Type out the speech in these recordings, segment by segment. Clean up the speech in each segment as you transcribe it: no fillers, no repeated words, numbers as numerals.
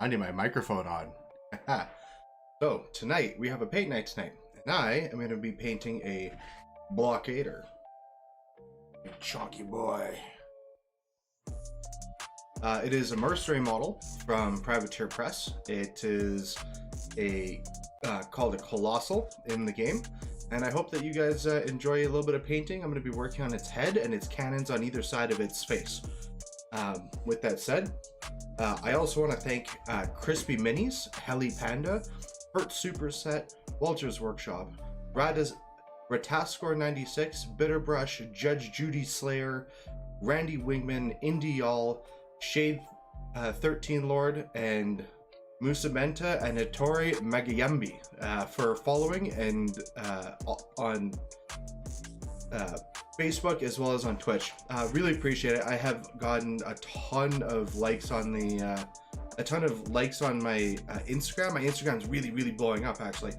I need my microphone on. So tonight we have a paint night tonight, and I am going to be painting a blockader. Chalky boy. It is a mercenary model from Privateer Press. It is a called a Colossal in the game, and I hope that you guys enjoy a little bit of painting. I'm going to be working on its head and its cannons on either side of its face. With that said, I also want to thank Crispy Minis, Heli Panda, Hurt Superset, Walter's Workshop, Ratascore 96, Bitterbrush, Judge Judy Slayer, Randy Wingman, Indy Y'all, Shade 13 Lord, and Musamenta and Hattori Magayambi for following and on Facebook as well as on Twitch. Really appreciate it. I have gotten a ton of likes on the my Instagram. My Instagram's really blowing up actually.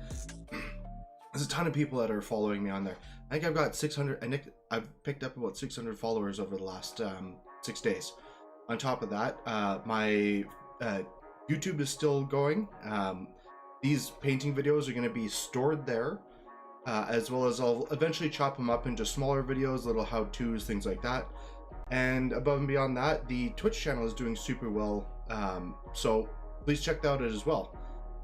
There's a ton of people that are following me on there. I think I've got 600. I've picked up about 600 followers over the last 6 days. On top of that, my YouTube is still going. These painting videos are going to be stored there, as well as I'll eventually chop them up into smaller videos, little how-tos, things like that. And above and beyond that, the Twitch channel is doing super well, so please check that out as well.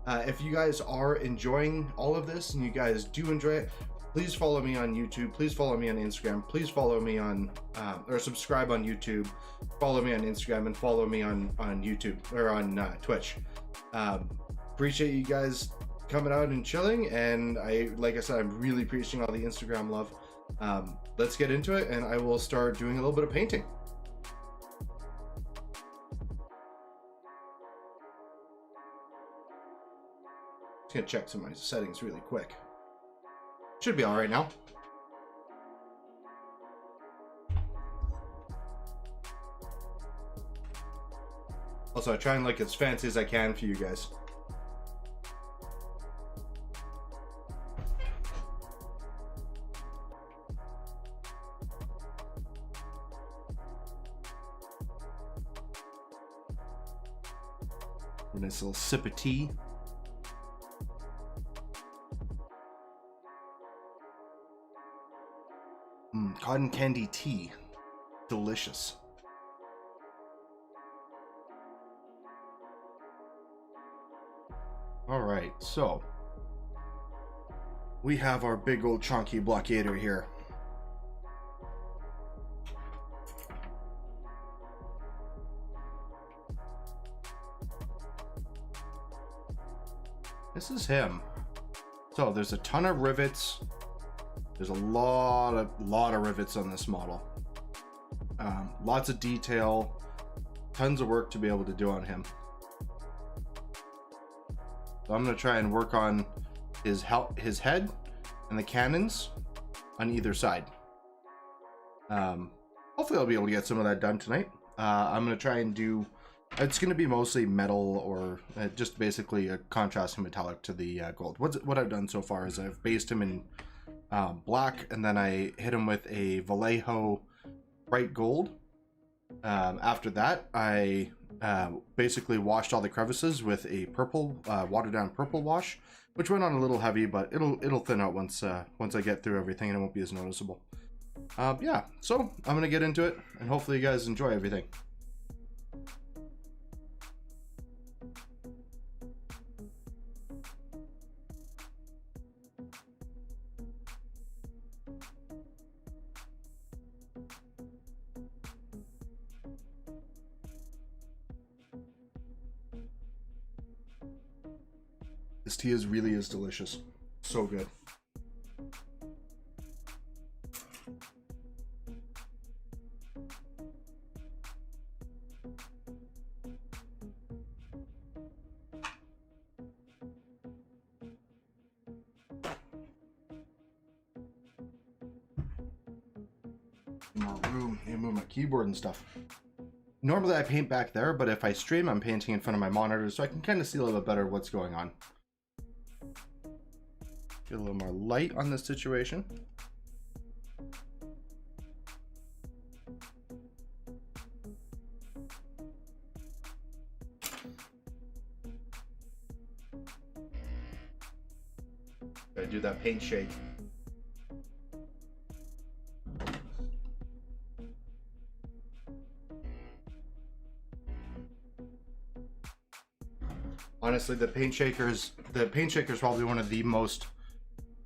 If you guys are enjoying all of this and you guys do enjoy it, please follow me on YouTube, please follow me on Instagram, please follow me on or subscribe on YouTube, follow me on Instagram, and follow me on YouTube or on Twitch. Appreciate you guys coming out and chilling, and like I said, I'm really appreciating all the Instagram love. Let's get into it, and I will start doing a little bit of painting. Just gonna check some of my settings really quick. Should be all right now. Also, I try and look as fancy as I can for you guys. A nice little sip of tea. Cotton candy tea. Delicious. Alright, so we have our big old chunky blockader here. This is him. So there's a ton of rivets. There's a lot of rivets on this model. Lots of detail, tons of work to be able to do on him. So I'm going to try and work on his head and the cannons on either side. Hopefully I'll be able to get some of that done tonight. I'm going to try and do, it's going to be mostly metal or just basically a contrasting metallic to the gold. What I've done so far is I've based him in black, and then I hit him with a Vallejo bright gold. After that, I basically washed all the crevices with a purple, watered down purple wash, which went on a little heavy, but it'll thin out once I get through everything, and it won't be as noticeable. Yeah, so I'm gonna get into it, and hopefully you guys enjoy everything. This tea really is delicious. So good. More room. I move my keyboard and stuff. Normally I paint back there, but if I stream, I'm painting in front of my monitor, so I can kind of see a little bit better what's going on. Get a little more light on this situation. Gotta do that paint shake. Honestly, the paint shaker is probably one of the most,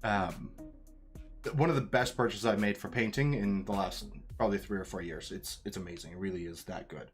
one of the best purchases I've made for painting in the last probably 3 or 4 years. It's amazing. It really is that good.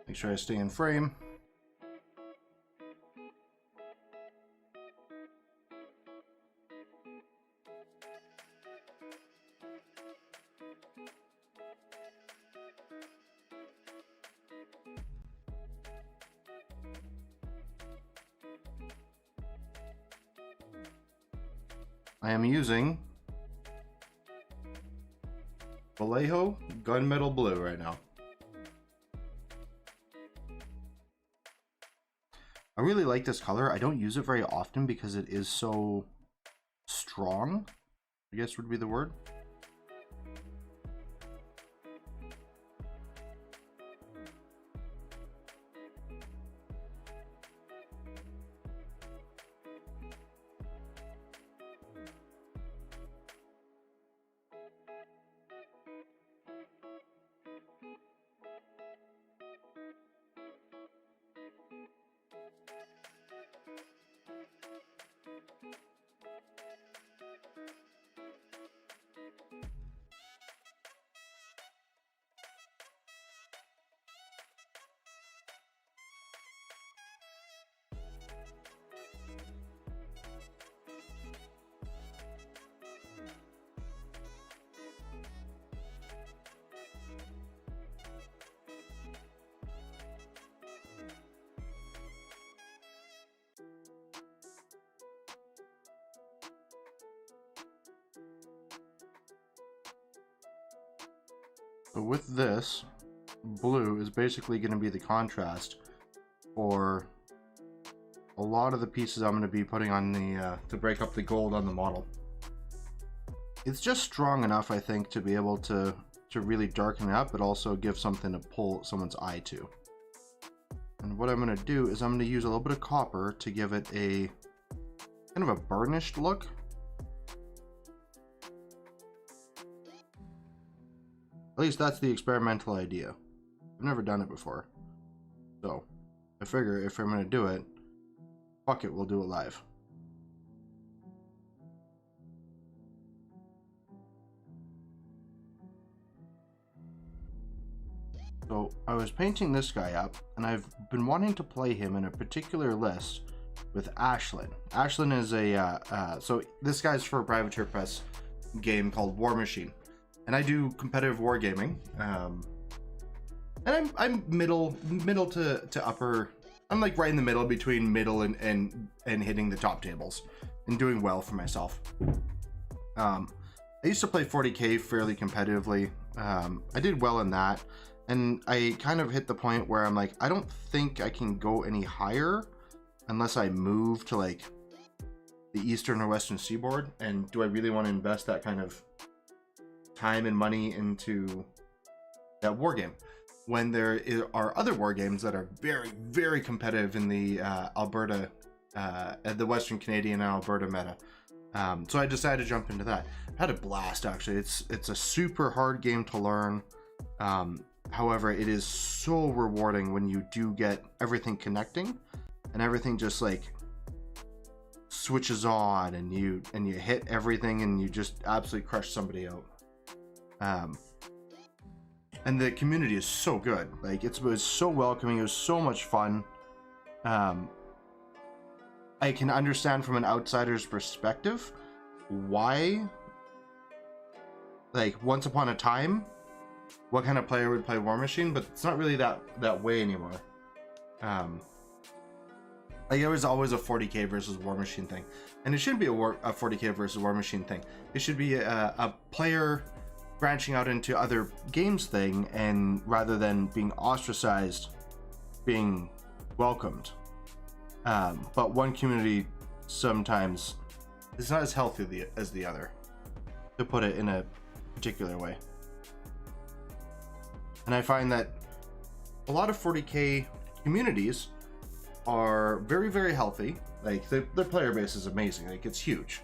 Make sure I stay in frame. I am using Vallejo Gunmetal Blue right now. I really like this color. I don't use it very often because it is so strong, I guess would be the word. So with this, blue is basically going to be the contrast for a lot of the pieces I'm going to be putting on the, to break up the gold on the model. It's just strong enough, I think, to be able to really darken it up, but also give something to pull someone's eye to. And what I'm going to do is I'm going to use a little bit of copper to give it a kind of a burnished look. At least that's the experimental idea. I've never done it before. So, I figure if I'm going to do it, fuck it, we'll do it live. So, I was painting this guy up, and I've been wanting to play him in a particular list with Ashlyn. Ashlyn is a, so this guy's for a Privateer Press game called War Machine. And I do competitive wargaming, and I'm middle to upper. I'm like right in the middle between middle and hitting the top tables and doing well for myself. I used to play 40k fairly competitively. I did well in that, and I kind of hit the point where I'm like, I don't think I can go any higher unless I move to like the eastern or western seaboard. And do I really want to invest that kind of time and money into that war game when there are other war games that are very, very competitive in the Alberta, the Western Canadian and Alberta meta. So I decided to jump into that. I had a blast, actually. It's a super hard game to learn. However, it is so rewarding when you do get everything connecting and everything just like switches on and you hit everything and you just absolutely crush somebody out. And the community is so good. Like it was so welcoming. It was so much fun. I can understand from an outsider's perspective why, like, once upon a time, what kind of player would play War Machine, but it's not really that way anymore. Like it was always a 40k versus War Machine thing, and it shouldn't be a 40k versus War Machine thing. It should be a player branching out into other games thing, and rather than being ostracized, being welcomed. But one community sometimes is not as healthy as the other, to put it in a particular way. And I find that a lot of 40k communities are very, very healthy. Like their player base is amazing. Like it's huge.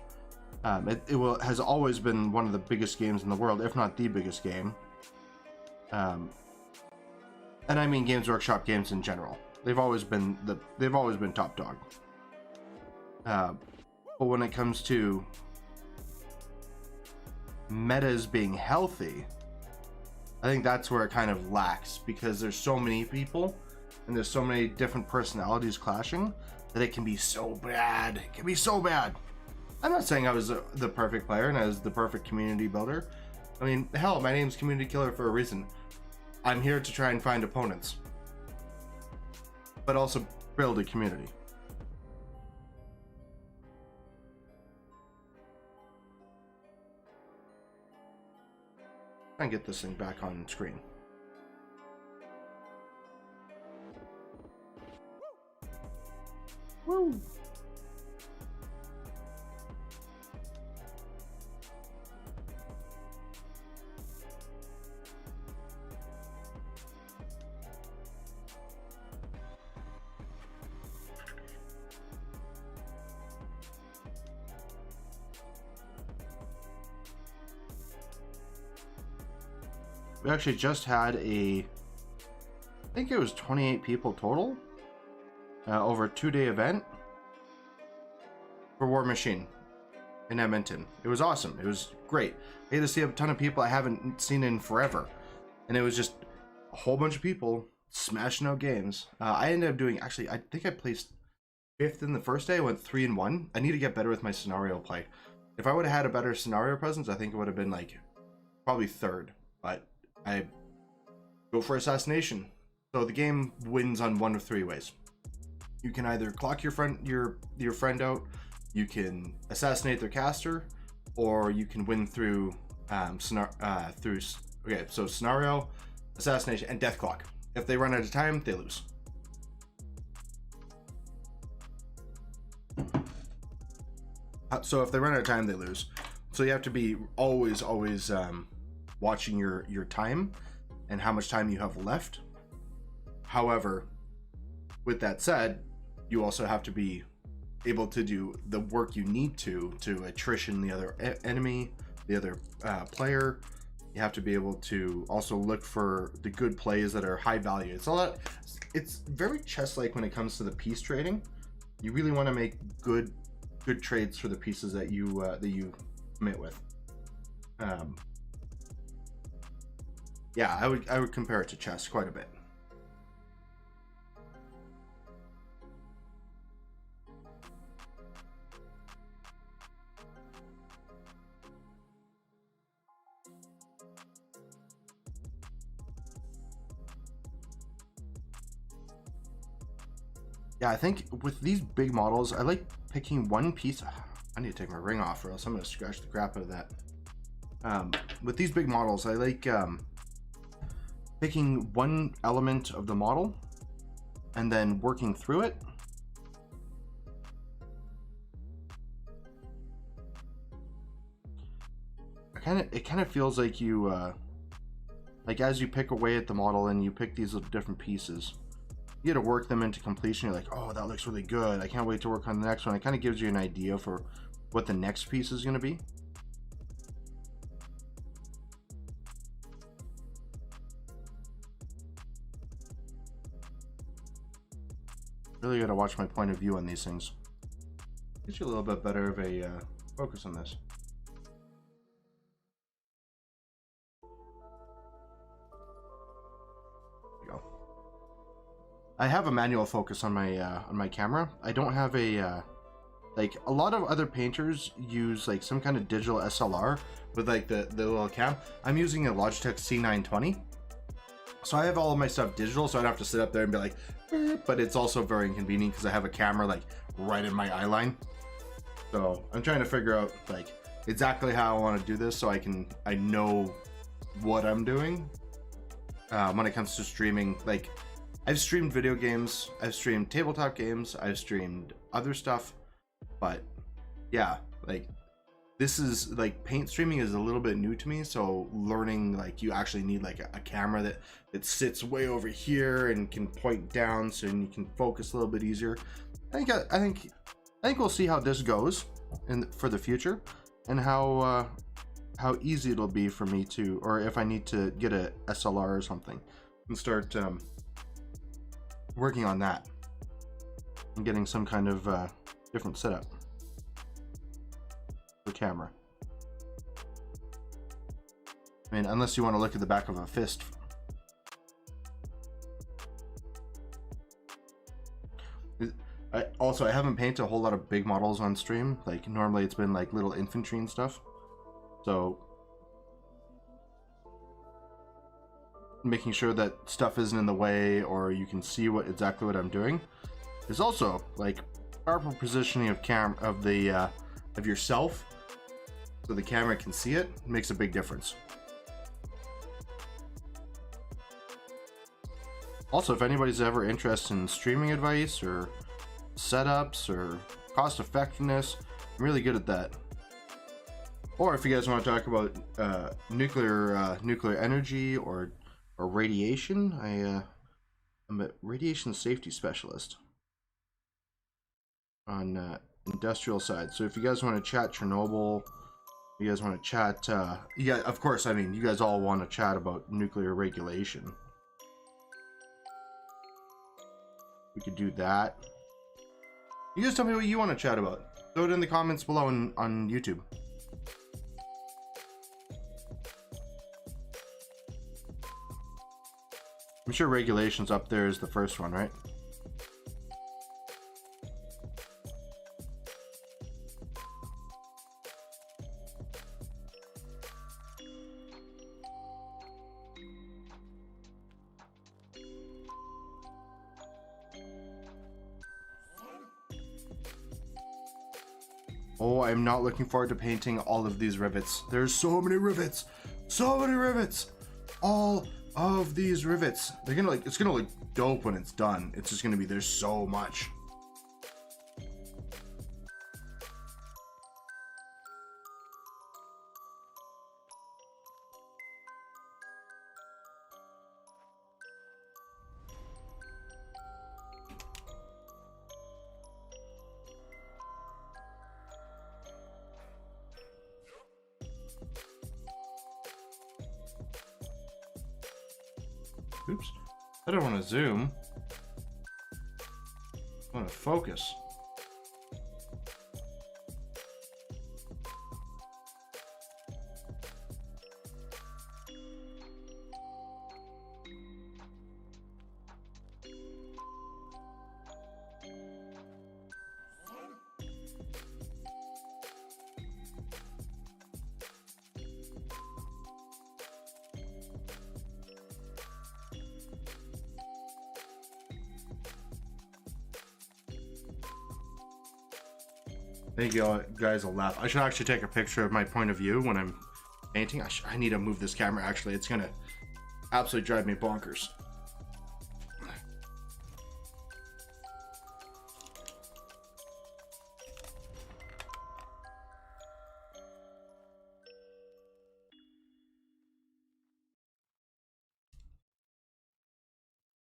It has always been one of the biggest games in the world, if not the biggest game. And I mean Games Workshop games in general. They've always been top dog. But when it comes to metas being healthy, I think that's where it kind of lacks, because there's so many people and there's so many different personalities clashing that it can be so bad. It can be so bad. I'm not saying I was the perfect player and I was the perfect community builder. I mean, hell, my name's Community Killer for a reason. I'm here to try and find opponents, but also build a community. Try and get this thing back on screen. Woo! We actually just had I think it was 28 people total over a 2-day event for War Machine in Edmonton. It was awesome. It was great. I get to see a ton of people I haven't seen in forever, and it was just a whole bunch of people smashing out games. I ended up doing, actually, I think I placed 5th in the first day. I went 3-1. I need to get better with my scenario play. If I would have had a better scenario presence, I think it would have been like probably 3rd, but I go for assassination. So the game wins on one of 3 ways. You can either clock your friend out, you can assassinate their caster, or you can win through so scenario, assassination, and death clock. If they run out of time, they lose. So if they run out of time, they lose. So you have to be always watching your time and how much time you have left. However, with that said, you also have to be able to do the work you need to attrition the other enemy, the other player. You have to be able to also look for the good plays that are high value. It's very chess-like when it comes to the piece trading. You really want to make good trades for the pieces that you commit with. Yeah, I would compare it to chess quite a bit. Yeah, I think with these big models, I like picking one piece. I need to take my ring off or else I'm going to scratch the crap out of that. With these big models, I like picking one element of the model and then working through it. It kind of feels like you, like as you pick away at the model and you pick these little different pieces, you got to work them into completion. You're like, oh, that looks really good. I can't wait to work on the next one. It kind of gives you an idea for what the next piece is going to be. Really got to watch my point of view on these things. Gives you a little bit better of a focus on this. There you go. I have a manual focus on my camera. I don't have a like a lot of other painters use like some kind of digital SLR with like the little cam. I'm using a Logitech C920. So I have all of my stuff digital, so I don't have to sit up there and be like, but it's also very inconvenient because I have a camera like right in my eye line. So I'm trying to figure out like exactly how I want to do this so I know what I'm doing when it comes to streaming. Like I've streamed video games, I've streamed tabletop games, I've streamed other stuff, but yeah, like this is like paint streaming is a little bit new to me, so learning like you actually need like a camera that sits way over here and can point down so you can focus a little bit easier. I think we'll see how this goes for the future and how easy it'll be for me to, or if I need to get a SLR or something and start working on that and getting some kind of different setup. Camera. I mean, unless you want to look at the back of a fist. I haven't painted a whole lot of big models on stream. Like normally it's been like little infantry and stuff. So making sure that stuff isn't in the way or you can see exactly what I'm doing is also like proper positioning of yourself. So the camera can see it, makes a big difference. Also, if anybody's ever interested in streaming advice or setups or cost effectiveness, I'm really good at that. Or if you guys want to talk about nuclear energy or radiation, I'm a radiation safety specialist on industrial side. So if you guys want to chat Chernobyl, you guys want to chat, yeah, of course, I mean, you guys all want to chat about nuclear regulation. We could do that. You guys tell me what you want to chat about. Throw it in the comments below on YouTube. I'm sure regulations up there is the first one, right? Oh, I'm not looking forward to painting all of these rivets. There's so many rivets! So many rivets! All of these rivets. They're gonna it's gonna look dope when it's done. It's just gonna be, there's so much. Oops. I don't want to zoom. I want to focus. I think you guys will laugh. I should actually take a picture of my point of view when I'm painting. I need to move this camera, actually. It's gonna absolutely drive me bonkers.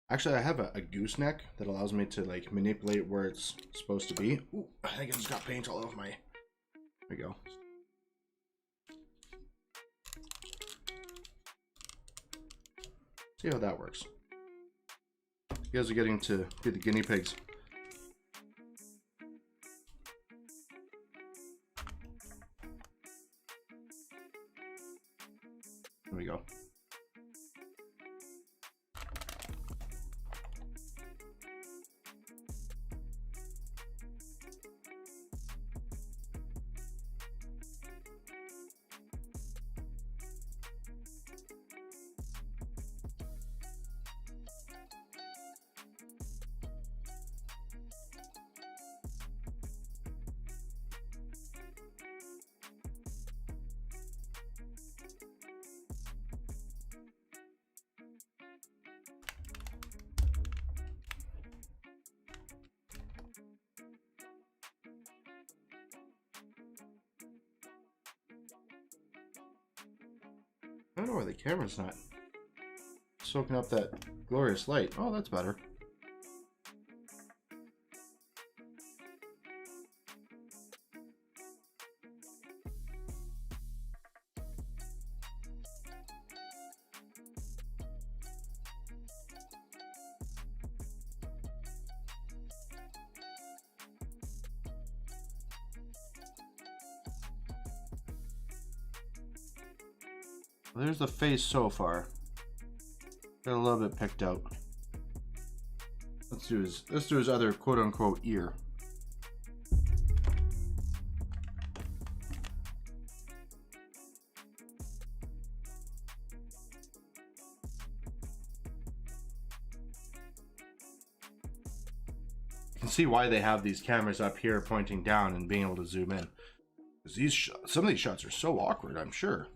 Actually, I have a gooseneck that allows me to like manipulate where it's supposed to be. Ooh, I think I just got paint all over my... There we go. See how that works. You guys are getting to be the guinea pigs. don't know why the camera's not soaking up that glorious light. Oh, that's better. There's the face so far. Got a little bit picked out. Let's do his other quote unquote ear. You can see why they have these cameras up here pointing down and being able to zoom in. Because some of these shots are so awkward, I'm sure.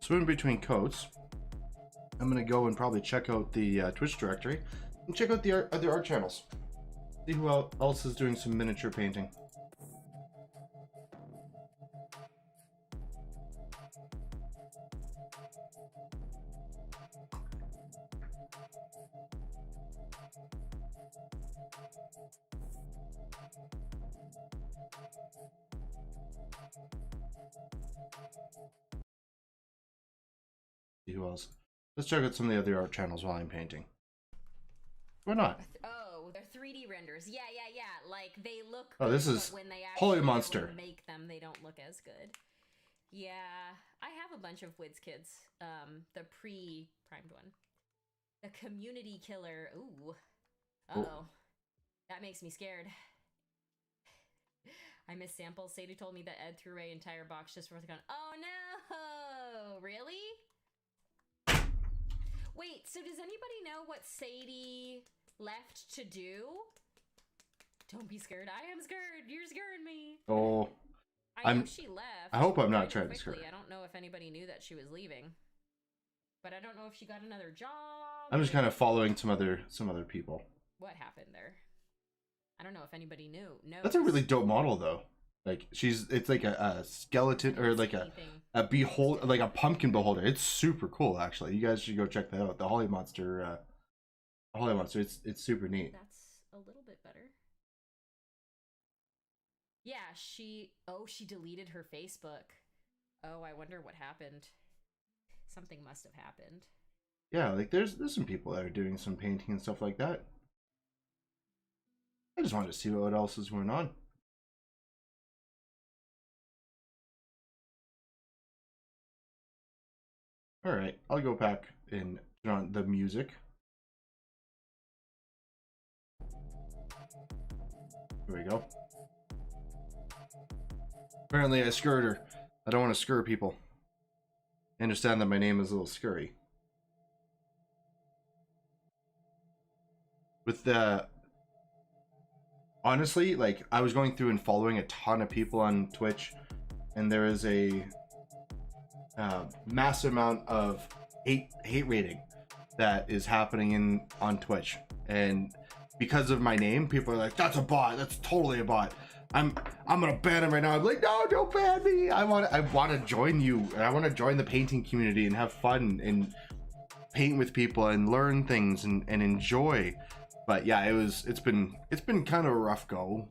So in between coats, I'm gonna go and probably check out the Twitch directory and check out the other art channels. See who else is doing some miniature painting. See who else. Let's check out some of the other art channels while I'm painting. Why not? Oh, they're 3D renders. Yeah. Like they look. Oh, this is when they Holy Monster. Make them, they don't look as good. Yeah, I have a bunch of Wids Kids. The pre-primed one. The Community Killer. Ooh. Uh-oh. That makes me scared. I miss samples. Sadie told me that Ed threw away entire box just for the gun. Oh no! Really? Wait, so does anybody know what Sadie left to do? Don't be scared. I am scared. You're scaring me. Oh. I know she left. I hope I'm not trying to scare her. I don't know if anybody knew that she was leaving. But I don't know if she got another job. I'm just kind of following some other people. What happened there? I don't know if anybody knew. No. That's a really dope model though. Like it's like a skeleton or like a behold, like a pumpkin beholder. It's super cool actually. You guys should go check that out. The Holy Monster it's super neat. That's a little bit better. Yeah, she deleted her Facebook. Oh, I wonder what happened. Something must have happened. Yeah, like there's some people that are doing some painting and stuff like that. I just wanted to see what else is going on. All right, I'll go back and turn on the music. Here we go. Apparently I scurred her. I don't want to scur people. I understand that my name is a little scurry. With the... Honestly, like, I was going through and following a ton of people on Twitch, and there is a massive amount of hate rating that is happening on Twitch. And because of my name, people are like, that's a bot. That's totally a bot. I'm gonna ban him right now. I'm like, no, don't ban me. I want to join you, and I want to join the painting community and have fun and paint with people and learn things and enjoy. But yeah, it's been kind of a rough go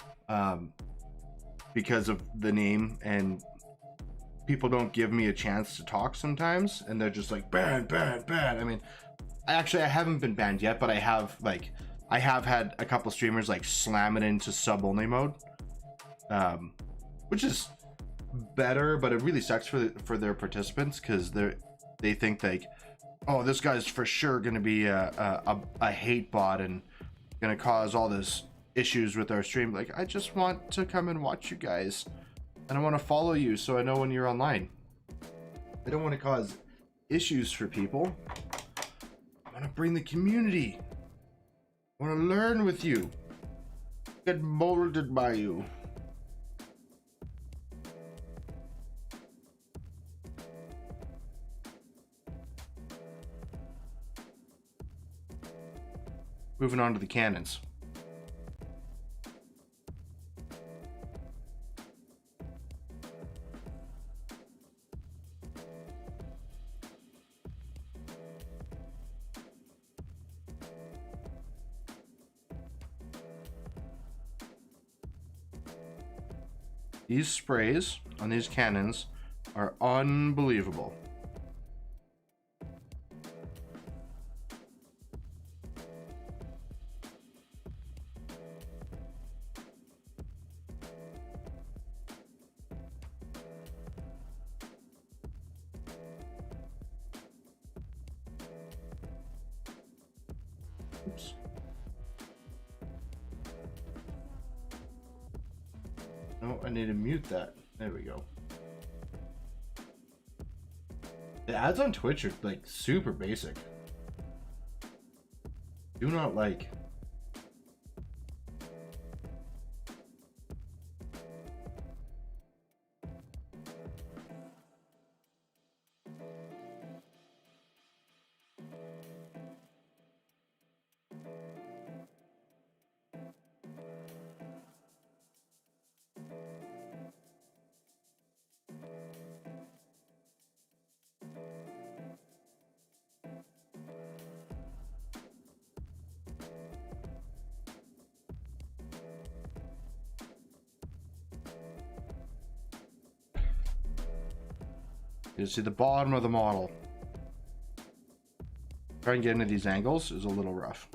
because of the name, and people don't give me a chance to talk sometimes, and they're just like ban. I mean, I haven't been banned yet, but I have had a couple streamers like slam it into sub only mode, which is better, but it really sucks for their participants because they think like, oh, this guy's for sure gonna be a hate bot and gonna cause all this issues with our stream. Like, I just want to come and watch you guys, and I want to follow you so I know when you're online. I don't want to cause issues for people. I want to bring the community. I want to learn with you. Get molded by you. Moving on to the cannons. These sprays on these cannons are unbelievable. Oops. No, I need to mute that. There we go. The ads on Twitch are like super basic. Do not like. You see the bottom of the model. Trying to get into these angles is a little rough.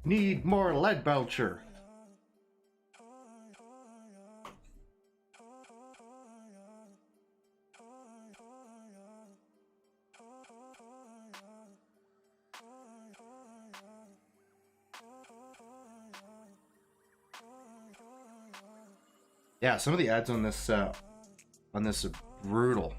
Need more lead belcher. Yeah, some of the ads on this are brutal.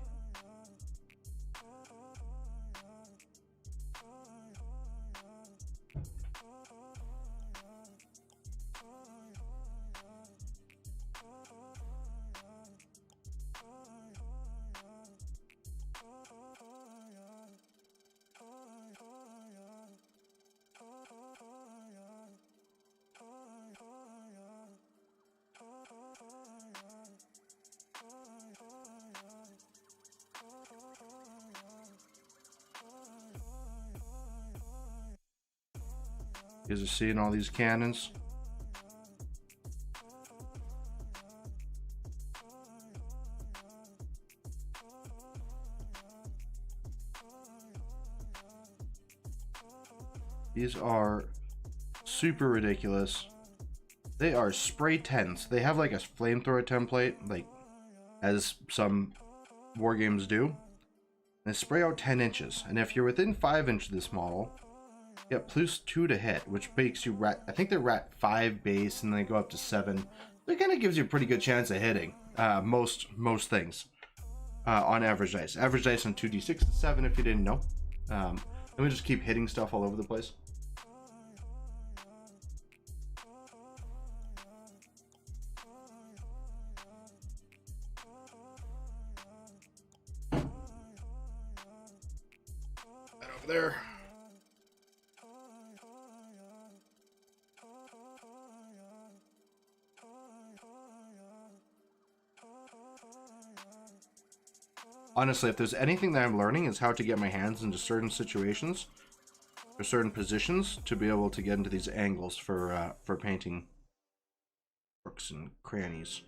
You guys are seeing all these cannons. These are super ridiculous. They are spray 10s. They have like a flamethrower template, like as some war games do. They spray out 10 inches, and if you're within 5 inches of this model, you get +2 to hit, which makes you rat. I think they're at 5 base, and they go up to 7. It kind of gives you a pretty good chance of hitting most things on average dice. Average dice on 2d6 to 7, if you didn't know. Then we just keep hitting stuff all over the place. That over there. Honestly, if there's anything that I'm learning, is how to get my hands into certain situations or certain positions to be able to get into these angles for painting crooks and crannies.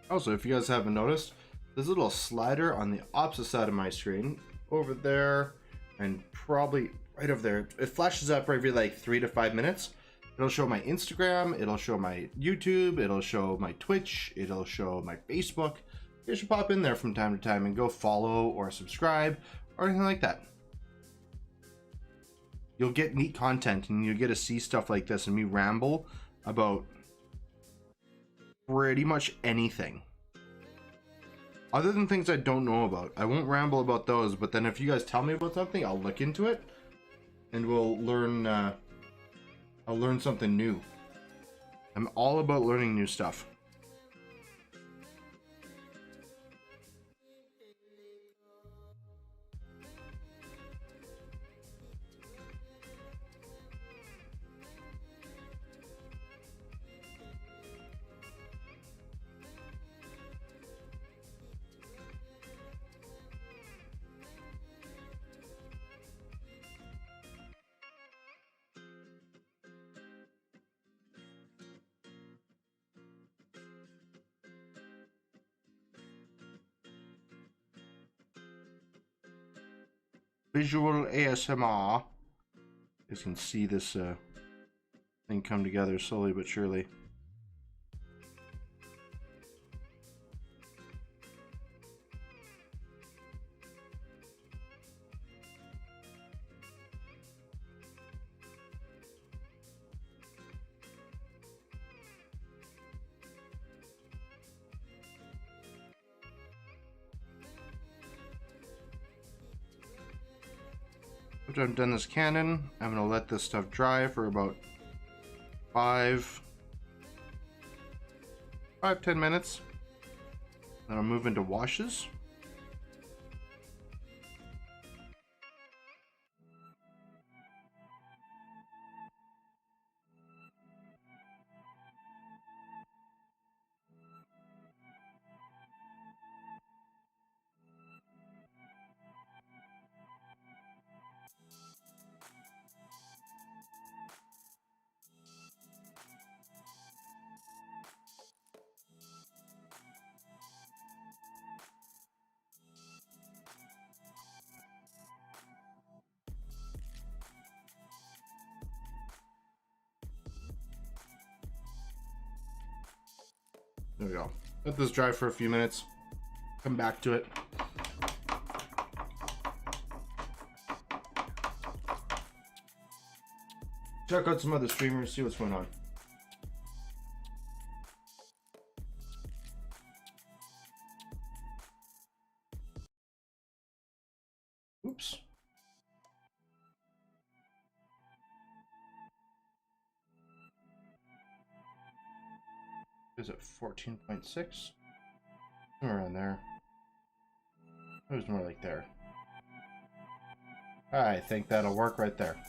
Also, if you guys haven't noticed, there's a little slider on the opposite side of my screen, over there, and probably right over there. It flashes up every like 3 to 5 minutes. It'll show my Instagram, it'll show my YouTube, it'll show my Twitch, it'll show my Facebook. You should pop in there from time to time and go follow or subscribe or anything like that. You'll get neat content and you'll get to see stuff like this and me ramble about pretty much anything. Other than things I don't know about. I won't ramble about those, but then if you guys tell me about something, I'll look into it and we'll learn, I'll learn something new. I'm all about learning new stuff. Visual ASMR. You guys can see this thing come together slowly but surely. After I've done this cannon, I'm going to let this stuff dry for about 10 minutes. Then I'll move into washes. There we go. Let this dry for a few minutes. Come back to it. Check out some other streamers, see what's going on. Oops. Is it 14.6? Somewhere around there. It was more like there. I think that'll work right there.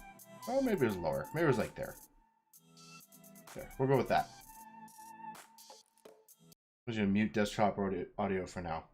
Oh, maybe it was lower. Maybe it was like there. There. We'll go with that. I'm just gonna mute desktop audio for now.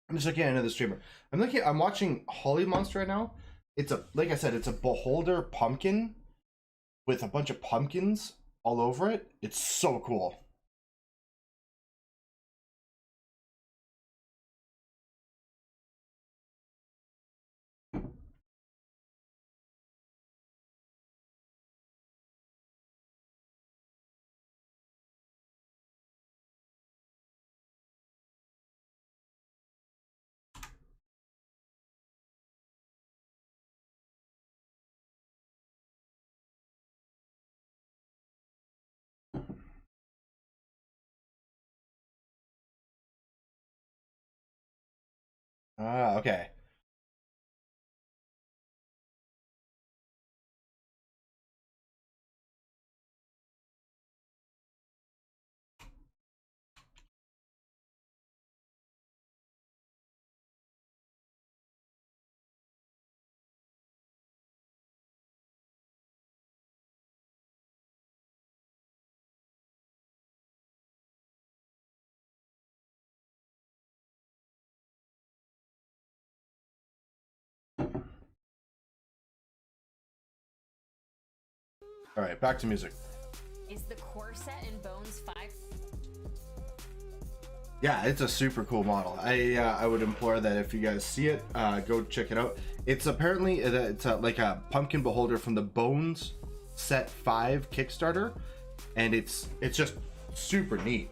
I'm just looking at another streamer. I'm watching Holly Monster right now. It's a, like I said, it's a beholder pumpkin with a bunch of pumpkins all over it. It's so cool. Ah, okay. All right, back to music. Is the core set in Bones 5? Yeah, it's a super cool model. I would implore that if you guys see it, go check it out. It's apparently like a pumpkin beholder from the Bones Set 5 Kickstarter, and it's just super neat.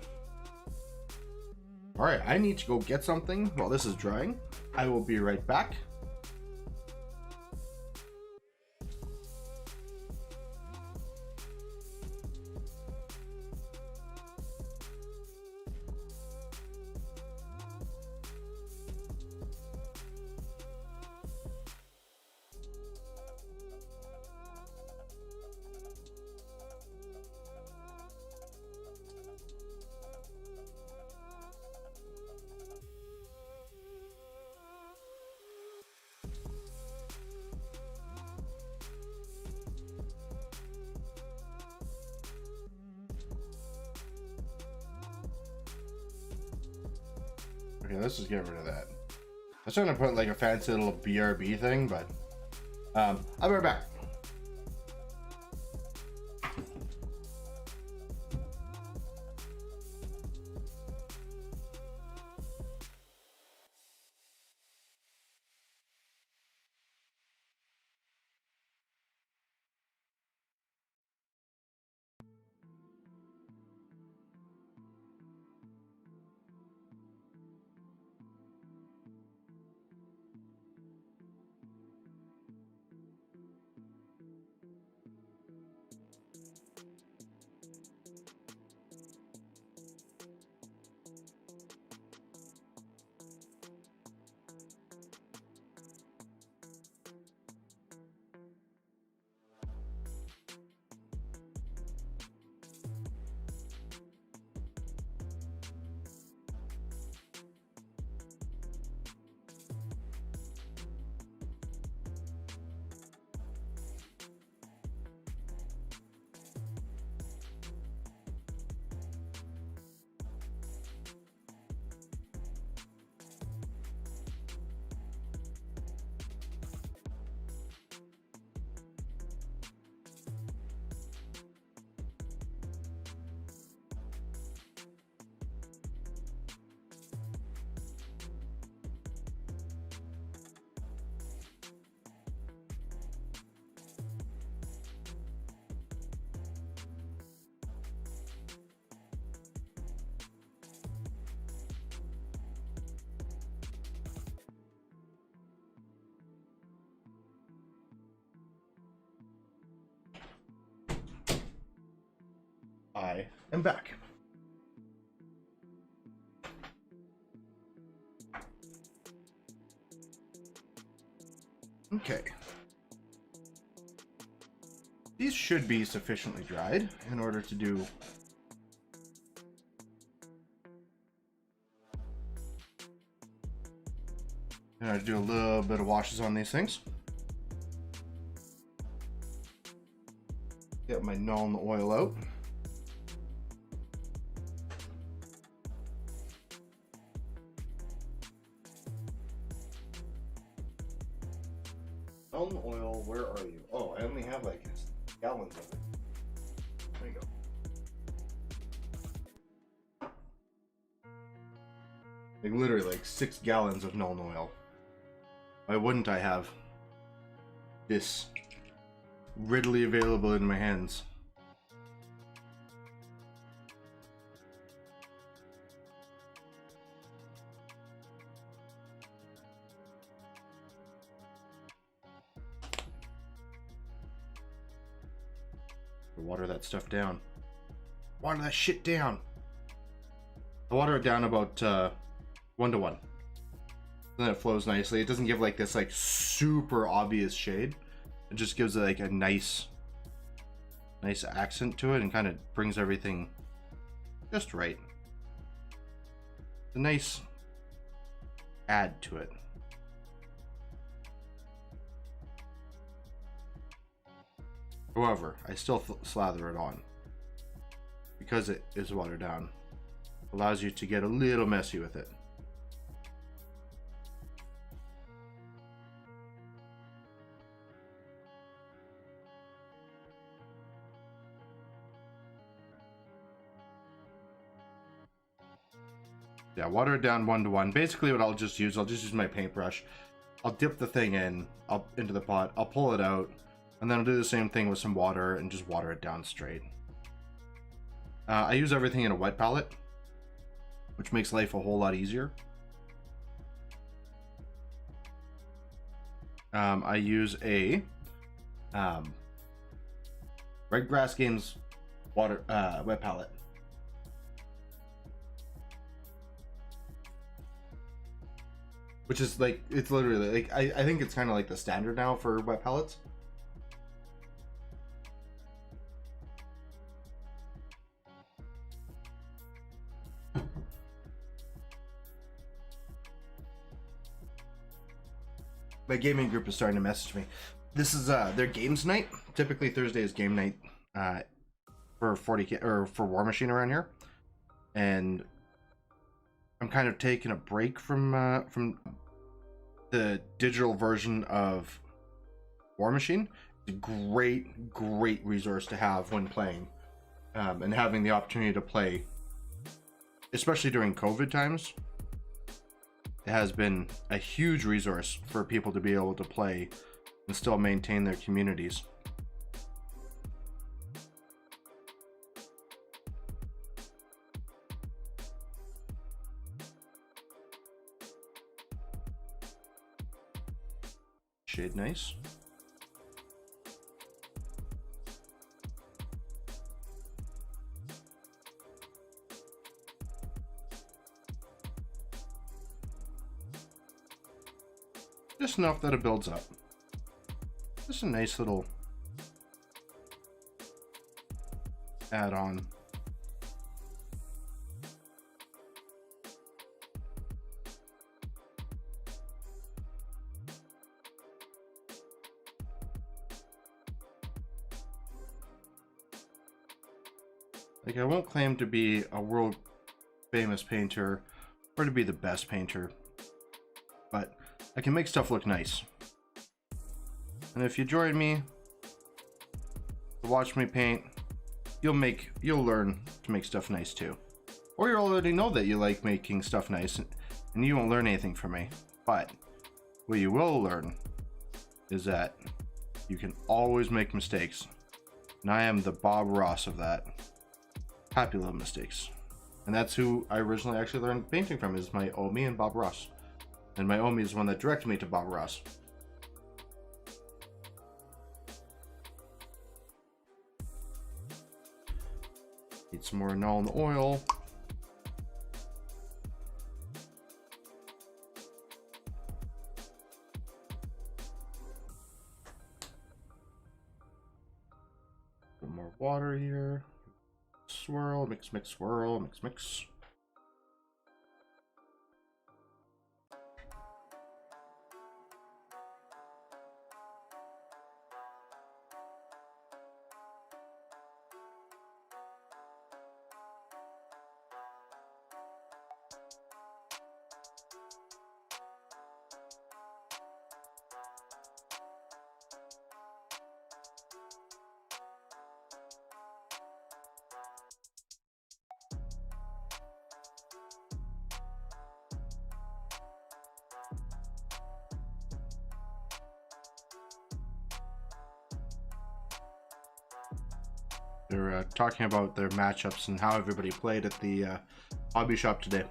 All right, I need to go get something while this is drying. I will be right back. Okay, let's just get rid of that. I was trying to put like a fancy little BRB thing, but I'll be right back. I am back. Okay. These should be sufficiently dried in order to do a little bit of washes on these things. Get my Nuln oil out. Nuln oil, where are you? Oh, I only have like gallons of it. There you go. Like literally like 6 gallons of Nuln oil. Why wouldn't I have this readily available in my hands? Water that stuff down. Water that shit down. I water it down about 1 to 1. Then it flows nicely. It doesn't give like this like super obvious shade. It just gives it like a nice accent to it and kind of brings everything just right. A nice add to it. However, I still slather it on because it is watered down. Allows you to get a little messy with it. Yeah, water it down 1 to 1. Basically what I'll just use my paintbrush. I'll dip the thing into the pot, I'll pull it out, and then I'll do the same thing with some water and just water it down straight. I use everything in a wet palette, which makes life a whole lot easier. I use a Red Grass Games wet palette. Which is like, it's literally like, I think it's kind of like the standard now for wet palettes. My gaming group is starting to message me. This is their games night. Typically Thursday is game night for 40K or for War Machine around here, and I'm kind of taking a break from the digital version of War Machine. It's a great resource to have when playing, and having the opportunity to play, especially during COVID times. It has been a huge resource for people to be able to play and still maintain their communities. Shade nice. Just enough that it builds up. Just a nice little add-on. Like, I won't claim to be a world famous painter or to be the best painter, but I can make stuff look nice. And if you join me to watch me paint, you'll learn to make stuff nice too. Or you already know that you like making stuff nice and you won't learn anything from me. But what you will learn is that you can always make mistakes. And I am the Bob Ross of that. Happy little mistakes. And that's who I originally actually learned painting from, is my Omi and Bob Ross. And my Omi is the one that directed me to Bob Ross. Need some more Null oil. Some more water here. Swirl, mix, swirl, mix. They're talking about their matchups and how everybody played at the hobby shop today.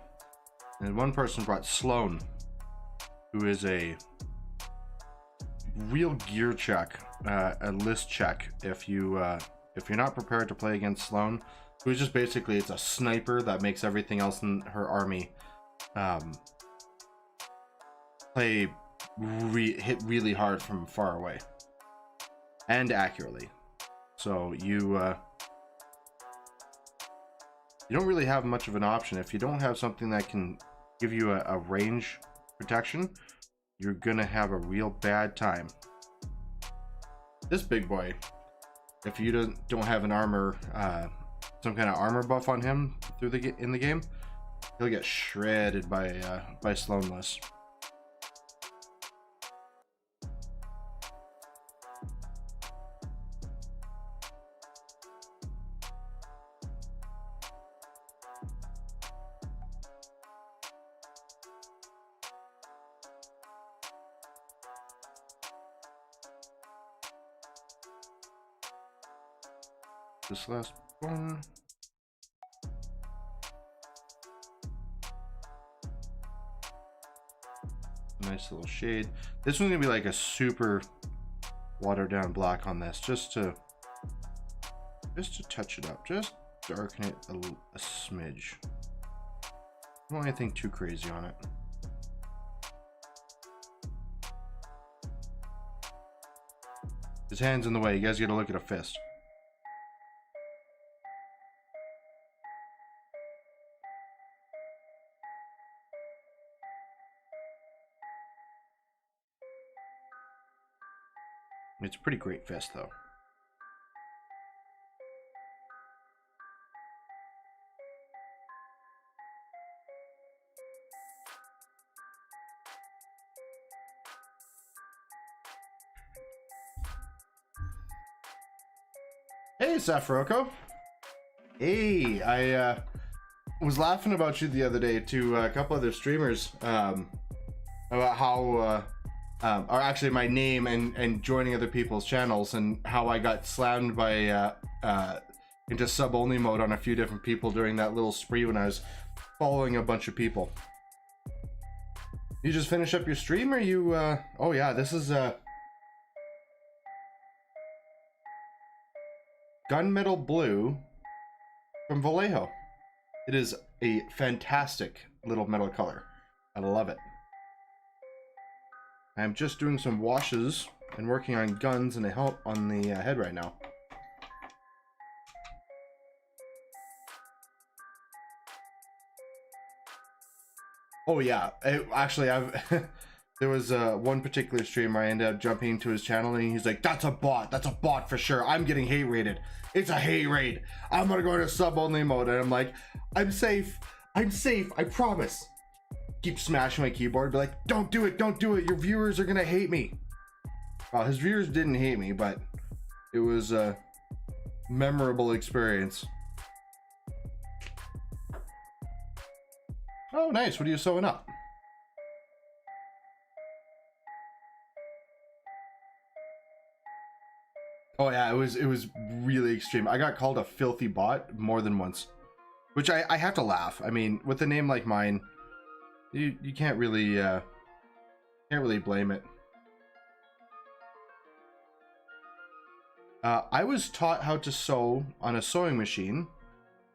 And one person brought Sloan, who is a real gear check, a list check. If you're not prepared to play against Sloan, who's just basically, it's a sniper that makes everything else in her army hit really hard from far away and accurately. So you don't really have much of an option. If you don't have something that can give you a range protection, you're gonna have a real bad time. This big boy, if you don't have an armor, some kind of armor buff on him in the game, he'll get shredded by Sloanless. this last one. Nice little shade. This one's gonna be like a super watered down black on this, just to touch it up, just darken it a smidge. Don't want anything too crazy on it. His hand's in the way. You guys gotta look at a fist. It's a pretty great fist, though. Hey, Safroko. Hey, I was laughing about you the other day to a couple other streamers about how, or actually my name and joining other people's channels, and how I got slammed by into sub-only mode on a few different people during that little spree when I was following a bunch of people. You just finish up your stream, or you? Oh yeah, this is Gunmetal Blue from Vallejo. It is a fantastic little metal color. I love it. I'm just doing some washes and working on guns and a help on the head right now. Oh yeah, actually I've there was one particular streamer I ended up jumping into his channel and he's like, that's a bot for sure. I'm getting hate raided. It's a hate raid. I'm gonna go into sub only mode. And I'm like, I'm safe, I promise. Keep smashing my keyboard, be like, don't do it, your viewers are gonna hate me. Well, his viewers didn't hate me, but it was a memorable experience. Oh nice, what are you sewing up? Oh yeah, it was really extreme. I got called a filthy bot more than once, which I have to laugh. I mean, with a name like mine, you can't really blame it. I was taught how to sew on a sewing machine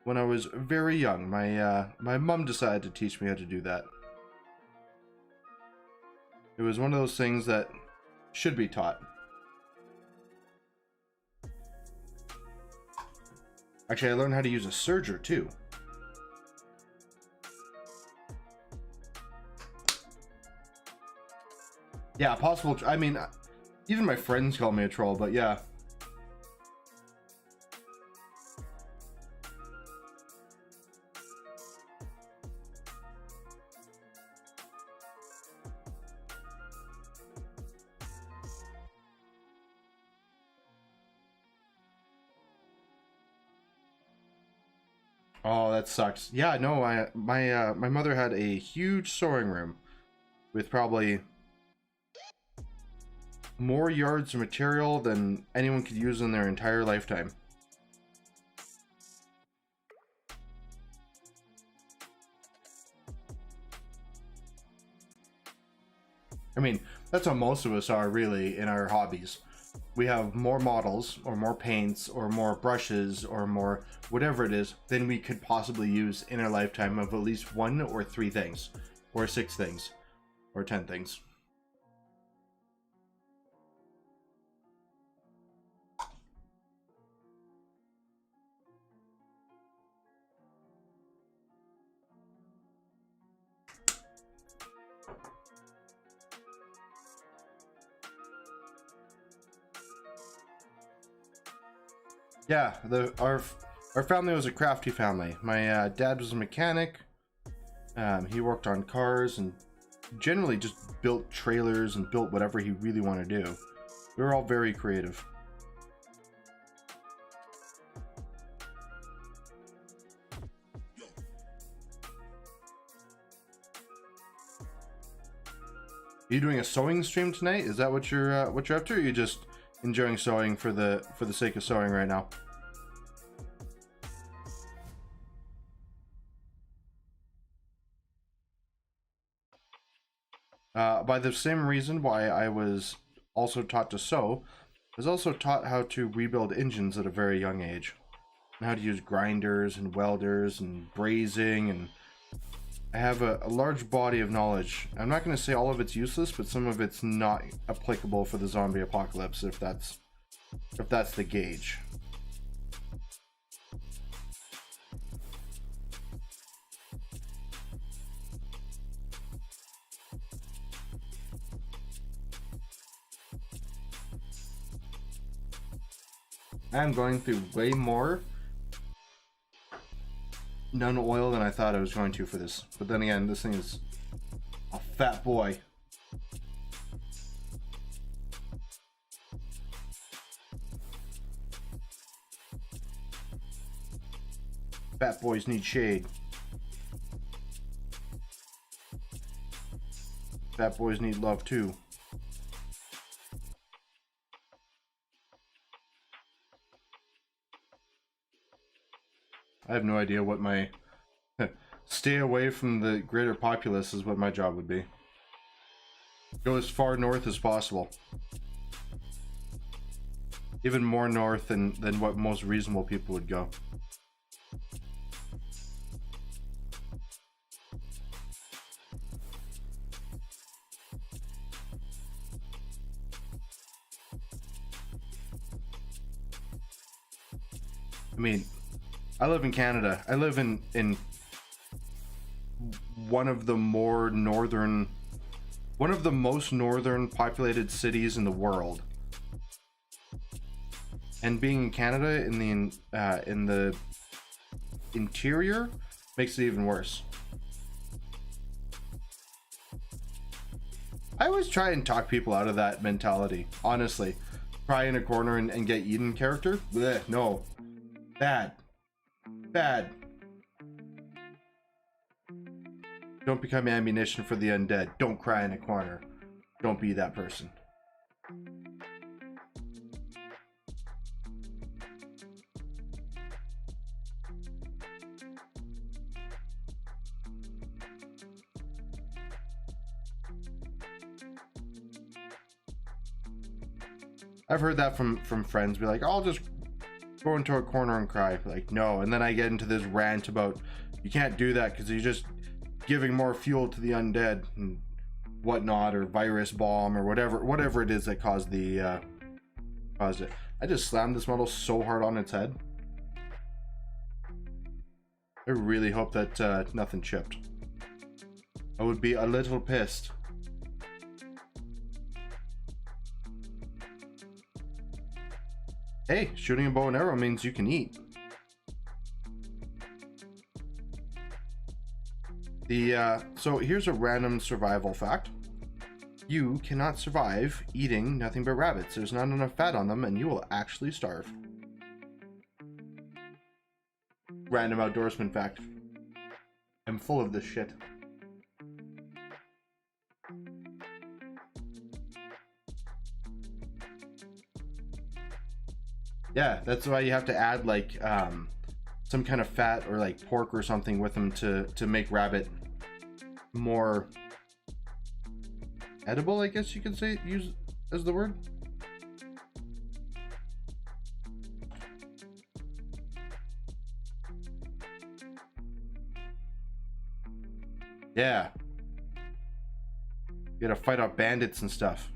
when I was very young. My mom decided to teach me how to do that. It was one of those things that should be taught. Actually, I learned how to use a serger too. Yeah, possible. I mean, even my friends call me a troll, but yeah. Oh, that sucks. Yeah, no, my mother had a huge sewing room with probably more yards of material than anyone could use in their entire lifetime. I mean, that's how most of us are really in our hobbies. We have more models or more paints or more brushes or more whatever it is than we could possibly use in our lifetime of at least 1 or 3 things or 6 things or 10 things. Yeah, our family was a crafty family. My dad was a mechanic. He worked on cars and generally just built trailers and built whatever he really wanted to do. We were all very creative. Are you doing a sewing stream tonight? Is that what you're up to? Or are you just enjoying sewing for the sake of sewing right now? By the same reason why I was also taught to sew, I was also taught how to rebuild engines at a very young age. And how to use grinders and welders and brazing, and I have a large body of knowledge. I'm not going to say all of it's useless, but some of it's not applicable for the zombie apocalypse, if that's the gauge. I'm going through way more none oil than I thought I was going to for this. But then again, this thing is a fat boy. Fat boys need shade. Fat boys need love too. I have no idea what my stay away from the greater populace is what my job would be. Go as far north as possible. Even more north than what most reasonable people would go. I mean, I live in Canada. I live in one of the most northern populated cities in the world. And being in Canada in the interior makes it even worse. I always try and talk people out of that mentality, honestly. Cry in a corner and get eaten character? Blech, no. Bad. Don't become ammunition for the undead. Don't cry in a corner. Don't be that person. I've heard that from friends. Be like, I'll just go into a corner and cry. Like, no. And then I get into this rant about you can't do that because you're just giving more fuel to the undead and whatnot, or virus bomb, or whatever it is that caused it. I just slammed this model so hard on its head. I really hope that nothing chipped. I would be a little pissed. Hey, shooting a bow and arrow means you can eat. So here's a random survival fact. You cannot survive eating nothing but rabbits. There's not enough fat on them and you will actually starve. Random outdoorsman fact. I'm full of this shit. Yeah, that's why you have to add like some kind of fat or like pork or something with them to make rabbit more edible, I guess you could say, use as the word. Yeah. You gotta fight off bandits and stuff.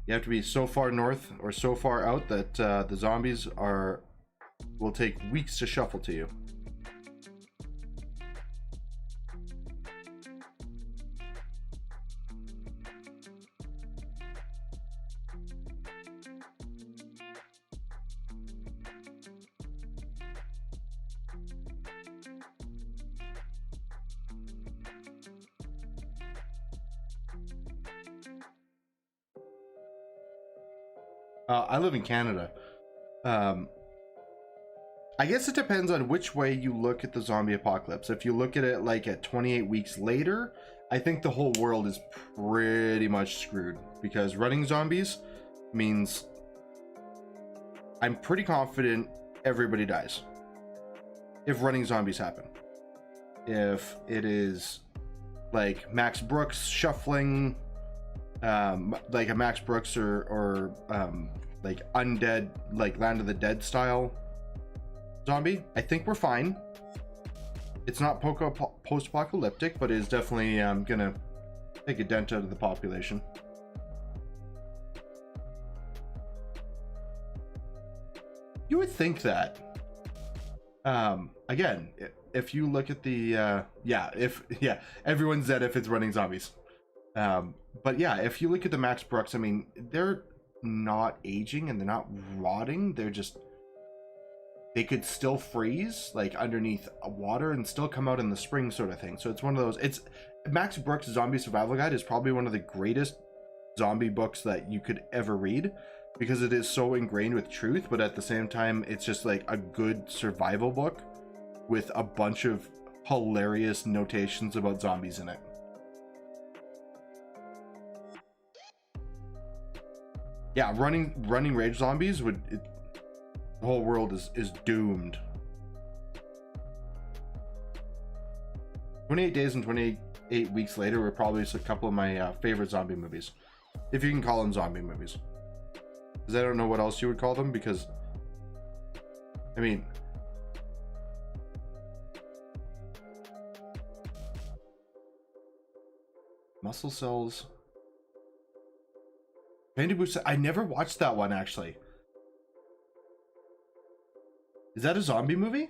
You have to be so far north or so far out that the zombies will take weeks to shuffle to you. I live in Canada. I guess it depends on which way you look at the zombie apocalypse. If you look at it like at 28 weeks later, I think the whole world is pretty much screwed, because running zombies means I'm pretty confident everybody dies if running zombies happen. If it is like Max Brooks shuffling, like a Max Brooks or like undead, like Land of the Dead style zombie, I think we're fine. It's not post-apocalyptic, but it is definitely gonna take a dent out of the population. You would think that. Again, if you look at the everyone's dead if it's running zombies. But yeah, if you look at the Max Brooks, I mean, they're not aging and they're not rotting. They could still freeze like underneath water and still come out in the spring, sort of thing. So it's one of those. It's Max Brooks' Zombie Survival Guide is probably one of the greatest zombie books that you could ever read, because it is so ingrained with truth, but at the same time it's just like a good survival book with a bunch of hilarious notations about zombies in it. Yeah, running rage zombies would the whole world is doomed. 28 days and 28 weeks later were probably just a couple of my favorite zombie movies, if you can call them zombie movies, because I don't know what else you would call them, because I mean, Muscle Cells, Train to Busan. I never watched that one, actually. Is that a zombie movie?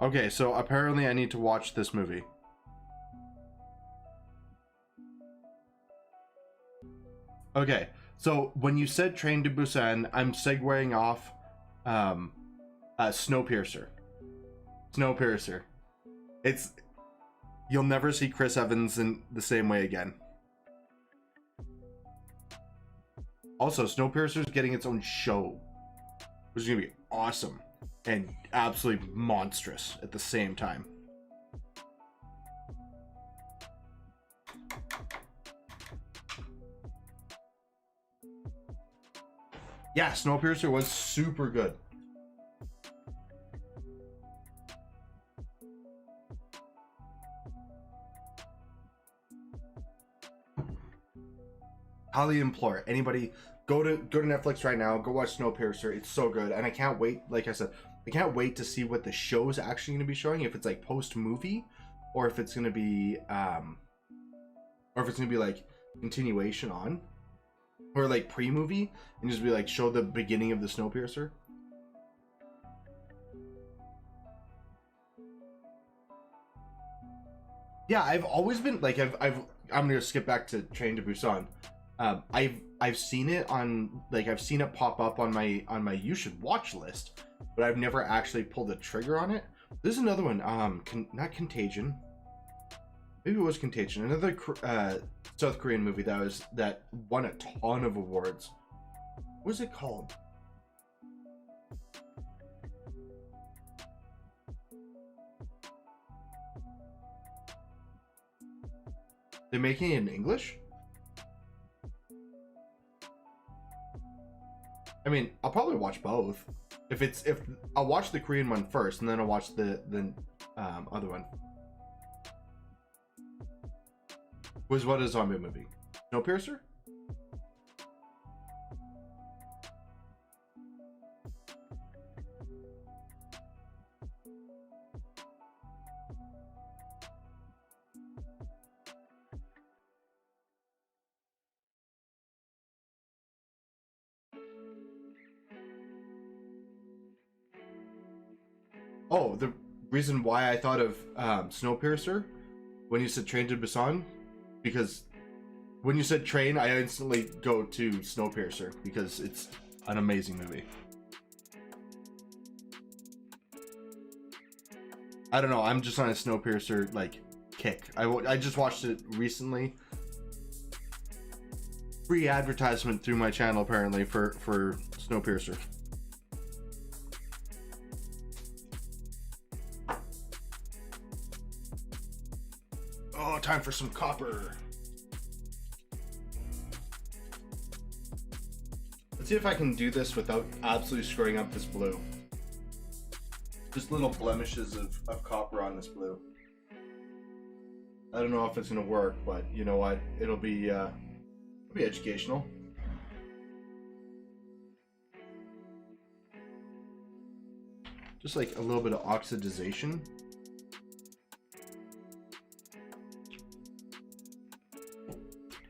Okay, so apparently I need to watch this movie. Okay, so when you said Train to Busan, I'm segueing off Snowpiercer. Snowpiercer. It's... You'll never see Chris Evans in the same way again. Also, Snowpiercer is getting its own show, which is going to be awesome and absolutely monstrous at the same time. Yeah, Snowpiercer was super good. Highly implore anybody, go to Netflix right now, go watch Snowpiercer. It's so good, and I can't wait. Like I said, I can't wait to see what the show is actually going to be showing. If it's like post movie, or if it's going to be like continuation on, or like pre movie, and just be like show the beginning of the Snowpiercer. Yeah, I've always been like I'm gonna skip back to Train to Busan. I've seen it on, like, I've seen it pop up on my you should watch list, but I've never actually pulled the trigger on it. There's another one, not Contagion. Maybe it was Contagion. Another South Korean movie that won a ton of awards. What is it called? They're making it in English? I mean, I'll probably watch both. If I'll watch the Korean one first, and then I'll watch the other one. Was what a zombie movie? Snowpiercer? Oh, the reason why I thought of Snowpiercer when you said Train to Busan, because when you said train, I instantly go to Snowpiercer because it's an amazing movie. I don't know, I'm just on a Snowpiercer like kick. I just watched it recently. Free advertisement through my channel apparently for Snowpiercer. Oh, time for some copper. Let's see if I can do this without absolutely screwing up this blue. Just little blemishes of copper on this blue. I don't know if it's gonna work, but you know what? It'll be educational. Just like a little bit of oxidization.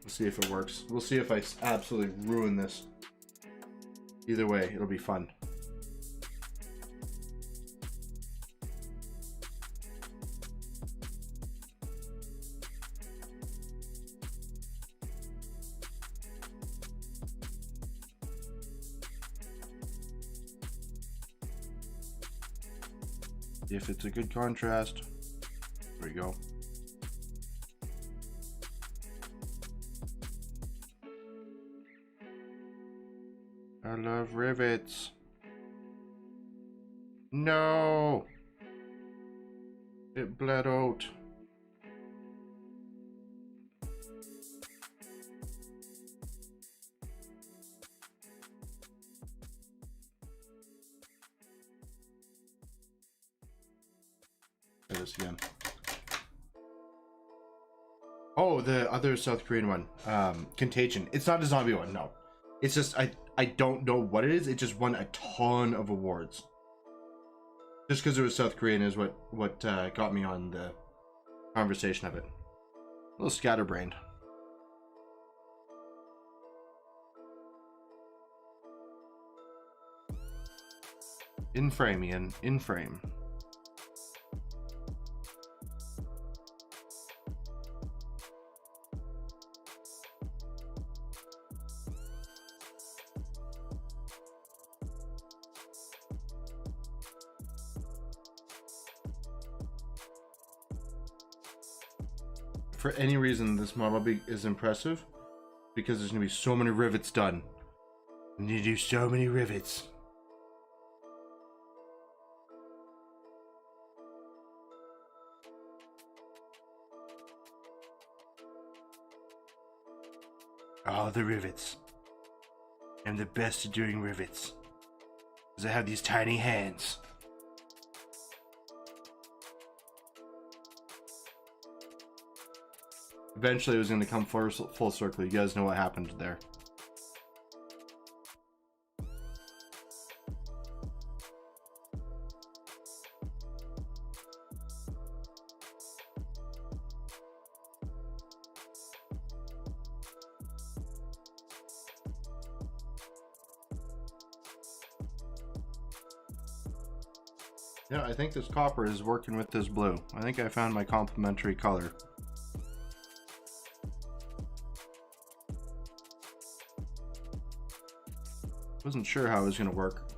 Let's see if it works. We'll see if I absolutely ruin this. Either way, it'll be fun. If it's a good contrast, there we go. I love rivets. No! It bled out. Try this again. Oh, the other South Korean one. Contagion. It's not a zombie one, no. It's just, I don't know what it is. It just won a ton of awards. Just because it was South Korean is what got me on the conversation of it. A little scatterbrained. In frame, Ian. In frame. For any reason, this model is impressive because there's gonna be so many rivets done. I need to do so many rivets. Oh, the rivets. I'm the best at doing rivets because I have these tiny hands. Eventually it was going to come full circle. You guys know what happened there. Yeah, I think this copper is working with this blue. I think I found my complementary color. Wasn't sure how it was gonna work.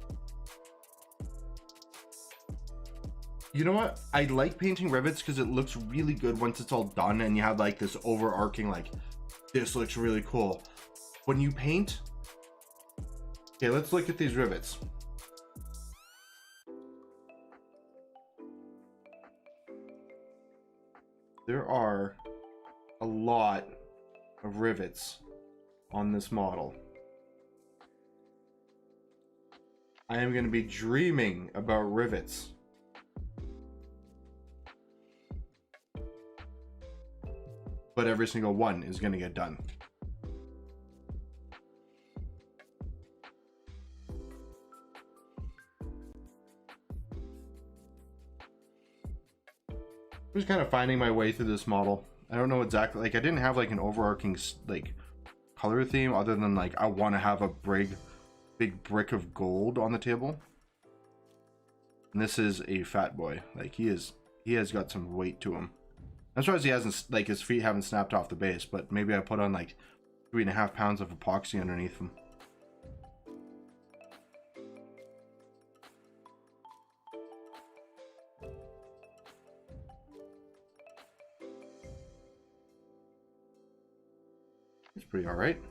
You know what? I like painting rivets because it looks really good once it's all done and you have like this overarching like, this looks really cool. When you paint, okay, let's look at these rivets. There are a lot of rivets on this model. I am going to be dreaming about rivets. But every single one is going to get done. I'm just kind of finding my way through this model. I don't know exactly, like I didn't have like an overarching like color theme other than like I want to have a big brick of gold on the table. And this is a fat boy. Like he has got some weight to him. I'm surprised he hasn't, like his feet haven't snapped off the base, but maybe I put on like 3.5 pounds of epoxy underneath him. It's pretty all right.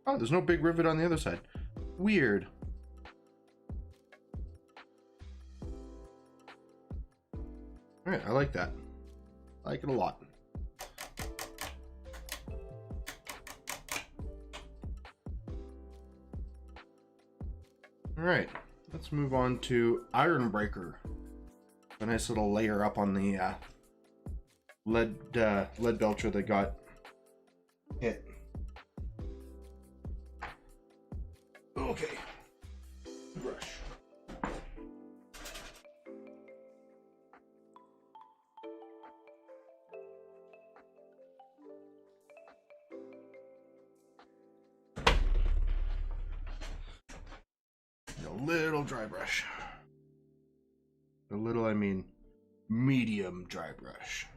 Oh, there's no big rivet on the other side. Weird. Alright, I like that. I like it a lot. All right, let's move on to Iron Breaker. A nice little layer up on the lead belcher that got hit. Okay, brush. A little dry brush. A little, I mean, medium dry brush.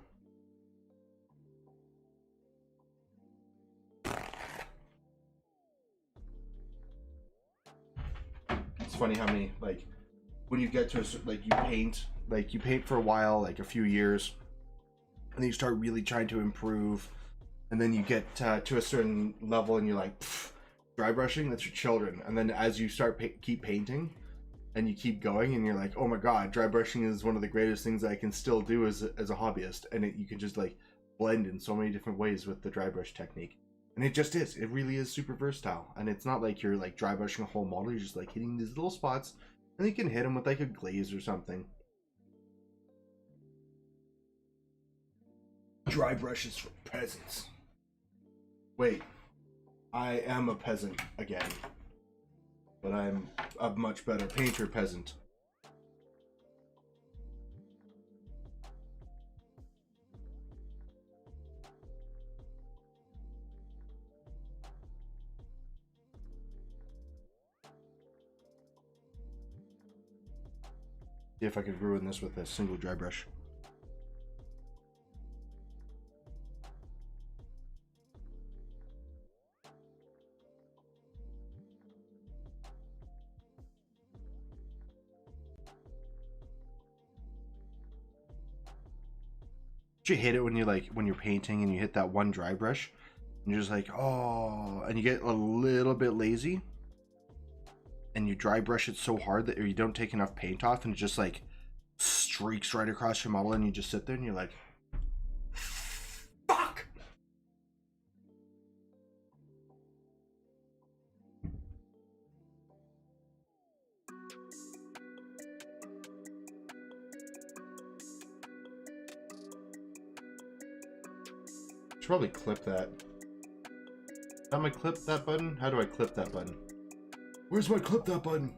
It's funny how many, like, when you get to a, like, you paint for a while, like a few years, and then you start really trying to improve, and then you get to a certain level and you're like, dry brushing, that's your children. And then as you start keep painting and you keep going and you're like, oh my god, dry brushing is one of the greatest things I can still do as a hobbyist. And you can just like blend in so many different ways with the dry brush technique. And it just is, it really is super versatile. And it's not like you're like dry brushing a whole model, you're just like hitting these little spots and you can hit them with like a glaze or something. Dry brushes for peasants. Wait, I am a peasant again, but I'm a much better painter peasant. See if I could ruin this with a single dry brush. You hate it when you like when you're painting and you hit that one dry brush and you're just like, oh, and you get a little bit lazy and you dry brush it so hard that you don't take enough paint off and it just like streaks right across your model and you just sit there and you're like, fuck. Should probably clip that. How do I clip that button? How do I clip that button? Where's my clip that button?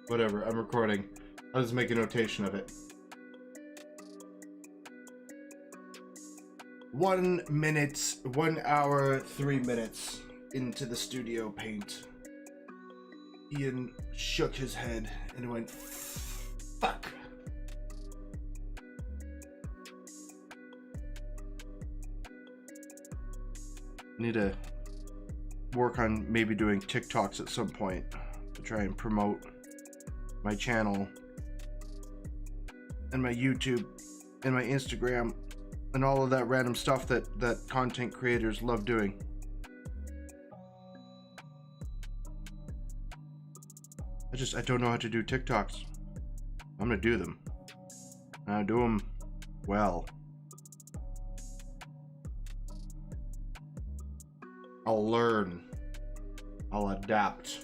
Whatever, I'm recording. I'll just make a notation of it. 1 minute, 1 hour, 3 minutes into the studio paint. Ian shook his head and went, fuck. Need to work on maybe doing TikToks at some point to try and promote my channel and my YouTube and my Instagram and all of that random stuff that content creators love doing. I don't know how to do TikToks. I'm gonna do them. I do them well. I'll learn. I'll adapt.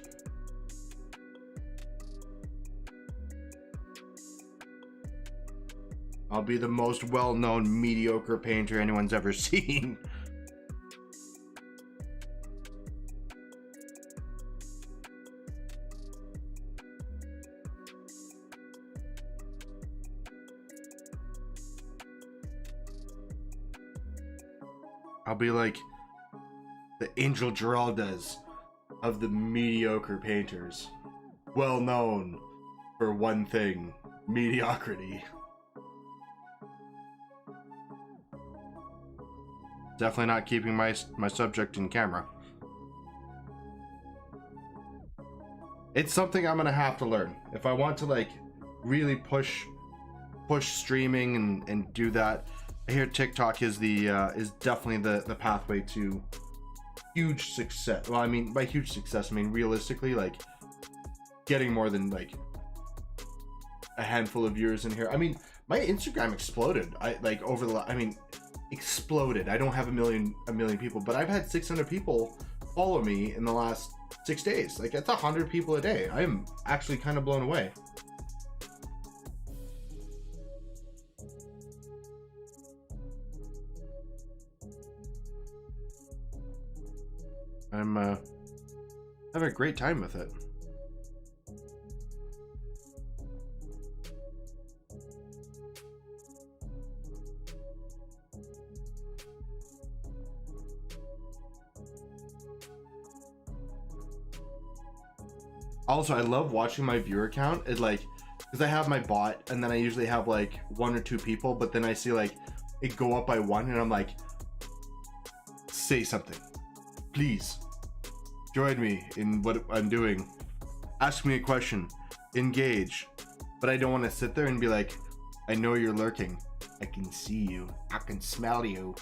I'll be the most well-known mediocre painter anyone's ever seen. I'll be like The Angel Giraldas of the mediocre painters. Well known for one thing, mediocrity. Definitely not keeping my subject in camera. It's something I'm gonna have to learn if I want to like really push streaming and do that. I hear TikTok is definitely the pathway to huge success. Well, I mean, by huge success, I mean realistically, like getting more than like a handful of viewers in here. I mean, my Instagram exploded. Exploded. I don't have a million people, but I've had 600 people follow me in the last 6 days. Like, that's 100 people a day. I am actually kind of blown away. I'm having a great time with it. Also, I love watching my viewer count. It like, because I have my bot, and then I usually have like 1 or 2 people, but then I see like it go up by 1, and I'm like, say something, please. Join me in what I'm doing. Ask me a question. Engage. But I don't want to sit there and be like, I know you're lurking. I can see you. I can smell you.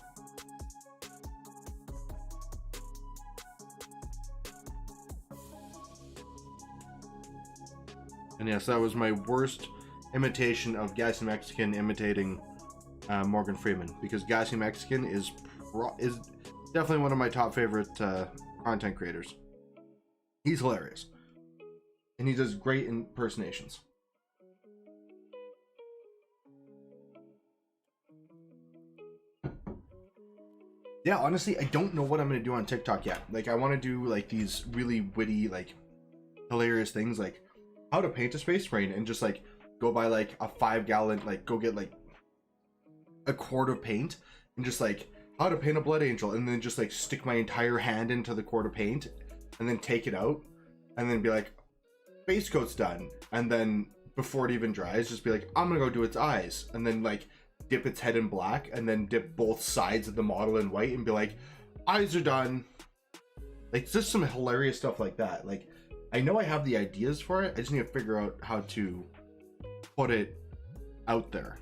And yes, that was my worst imitation of Gassy Mexican imitating Morgan Freeman, because Gassy Mexican is definitely one of my top favorite content creators. He's hilarious, and he does great impersonations. Yeah, honestly, I don't know what I'm gonna do on TikTok yet. Like, I want to do like these really witty, like hilarious things, like how to paint a space marine, and just like go buy like a 5-gallon, like go get like a quart of paint, and just like how to paint a blood angel, and then just like stick my entire hand into the quart of paint, and then take it out, and then be like, base coat's done, and then before it even dries, just be like, I'm gonna go do its eyes, and then like dip its head in black, and then dip both sides of the model in white, and be like, eyes are done. Like, just some hilarious stuff like that. Like, I know I have the ideas for it, I just need to figure out how to put it out there.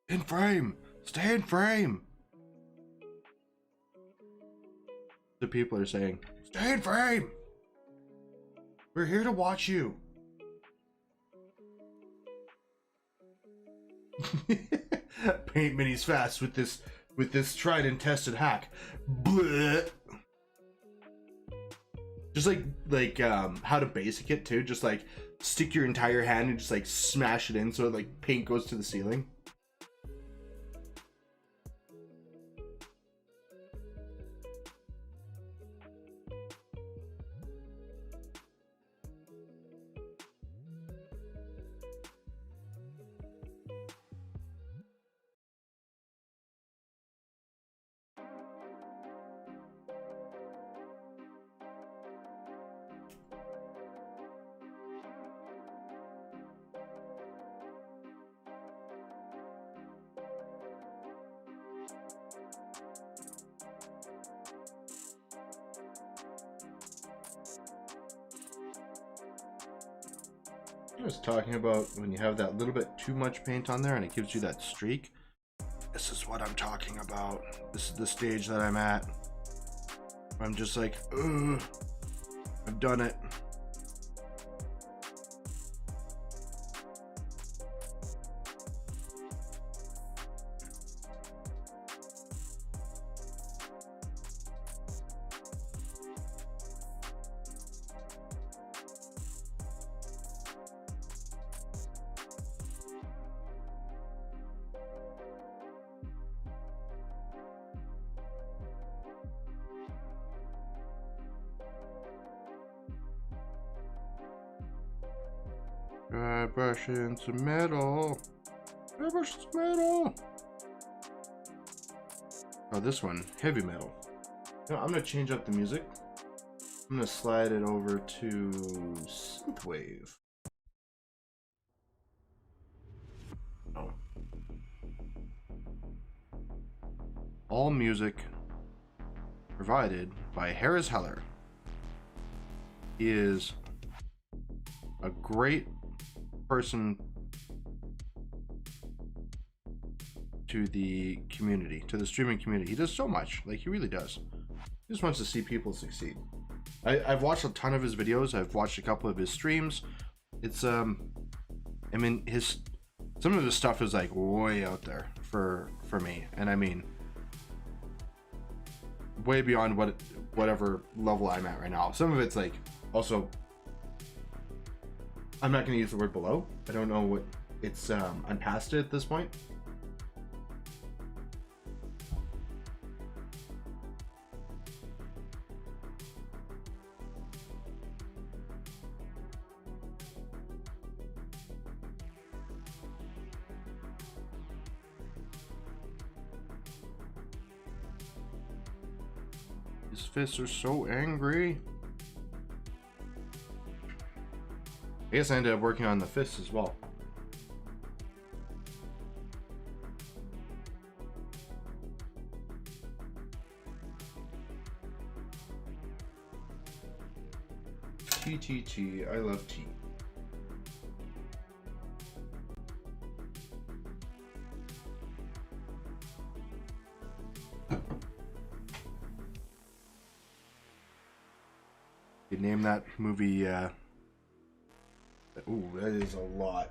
In frame! Stay in frame! The people are saying, stay in frame! We're here to watch you! Paint minis fast with this tried and tested hack. Blech. Just like how to basic it too. Just like stick your entire hand and just like smash it in so like paint goes to the ceiling. I was talking about when you have that little bit too much paint on there and it gives you that streak. This is what I'm talking about. This is the stage that I'm at. I'm just like, ugh, I've done it. Brush into metal. Brush into metal. Oh, this one, heavy metal. No, I'm gonna change up the music. I'm gonna slide it over to synthwave. No. All music provided by Harris Heller. He is a great person to the community, to the streaming community. He does so much. Like, he really does. He just wants to see people succeed. I've watched a ton of his videos. I've watched a couple of his streams. It's I mean, some of his stuff is like way out there for me, and I mean way beyond whatever level I'm at right now. Some of it's like also, I'm not going to use the word below. I don't know what it's. I'm past it at this point. His fists are so angry. I guess I ended up working on the fists as well. T. I love tea. You name that movie, ooh, that is a lot.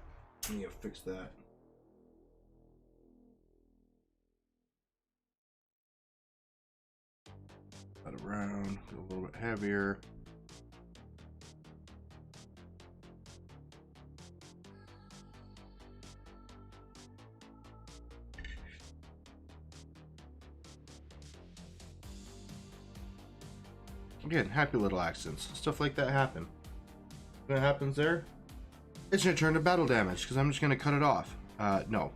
I need to fix that. That around, go a little bit heavier. Again, happy little accidents. Stuff like that happen. What happens there? It's gonna turn to battle damage because I'm just gonna cut it off. No.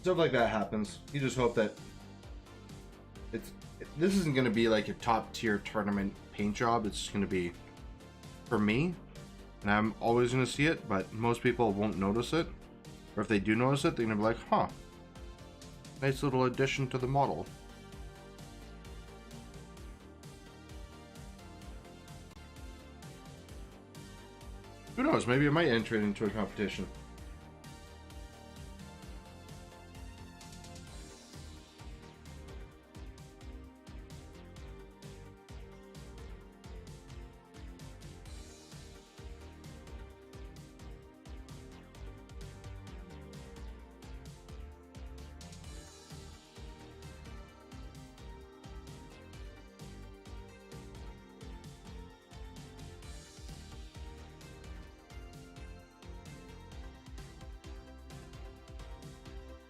Stuff like that happens. You just hope that this isn't gonna be like a top tier tournament paint job. It's just gonna be for me, and I'm always gonna see it. But most people won't notice it, or if they do notice it, they're gonna be like, "Huh, nice little addition to the model." Who knows? Maybe I might enter it into a competition.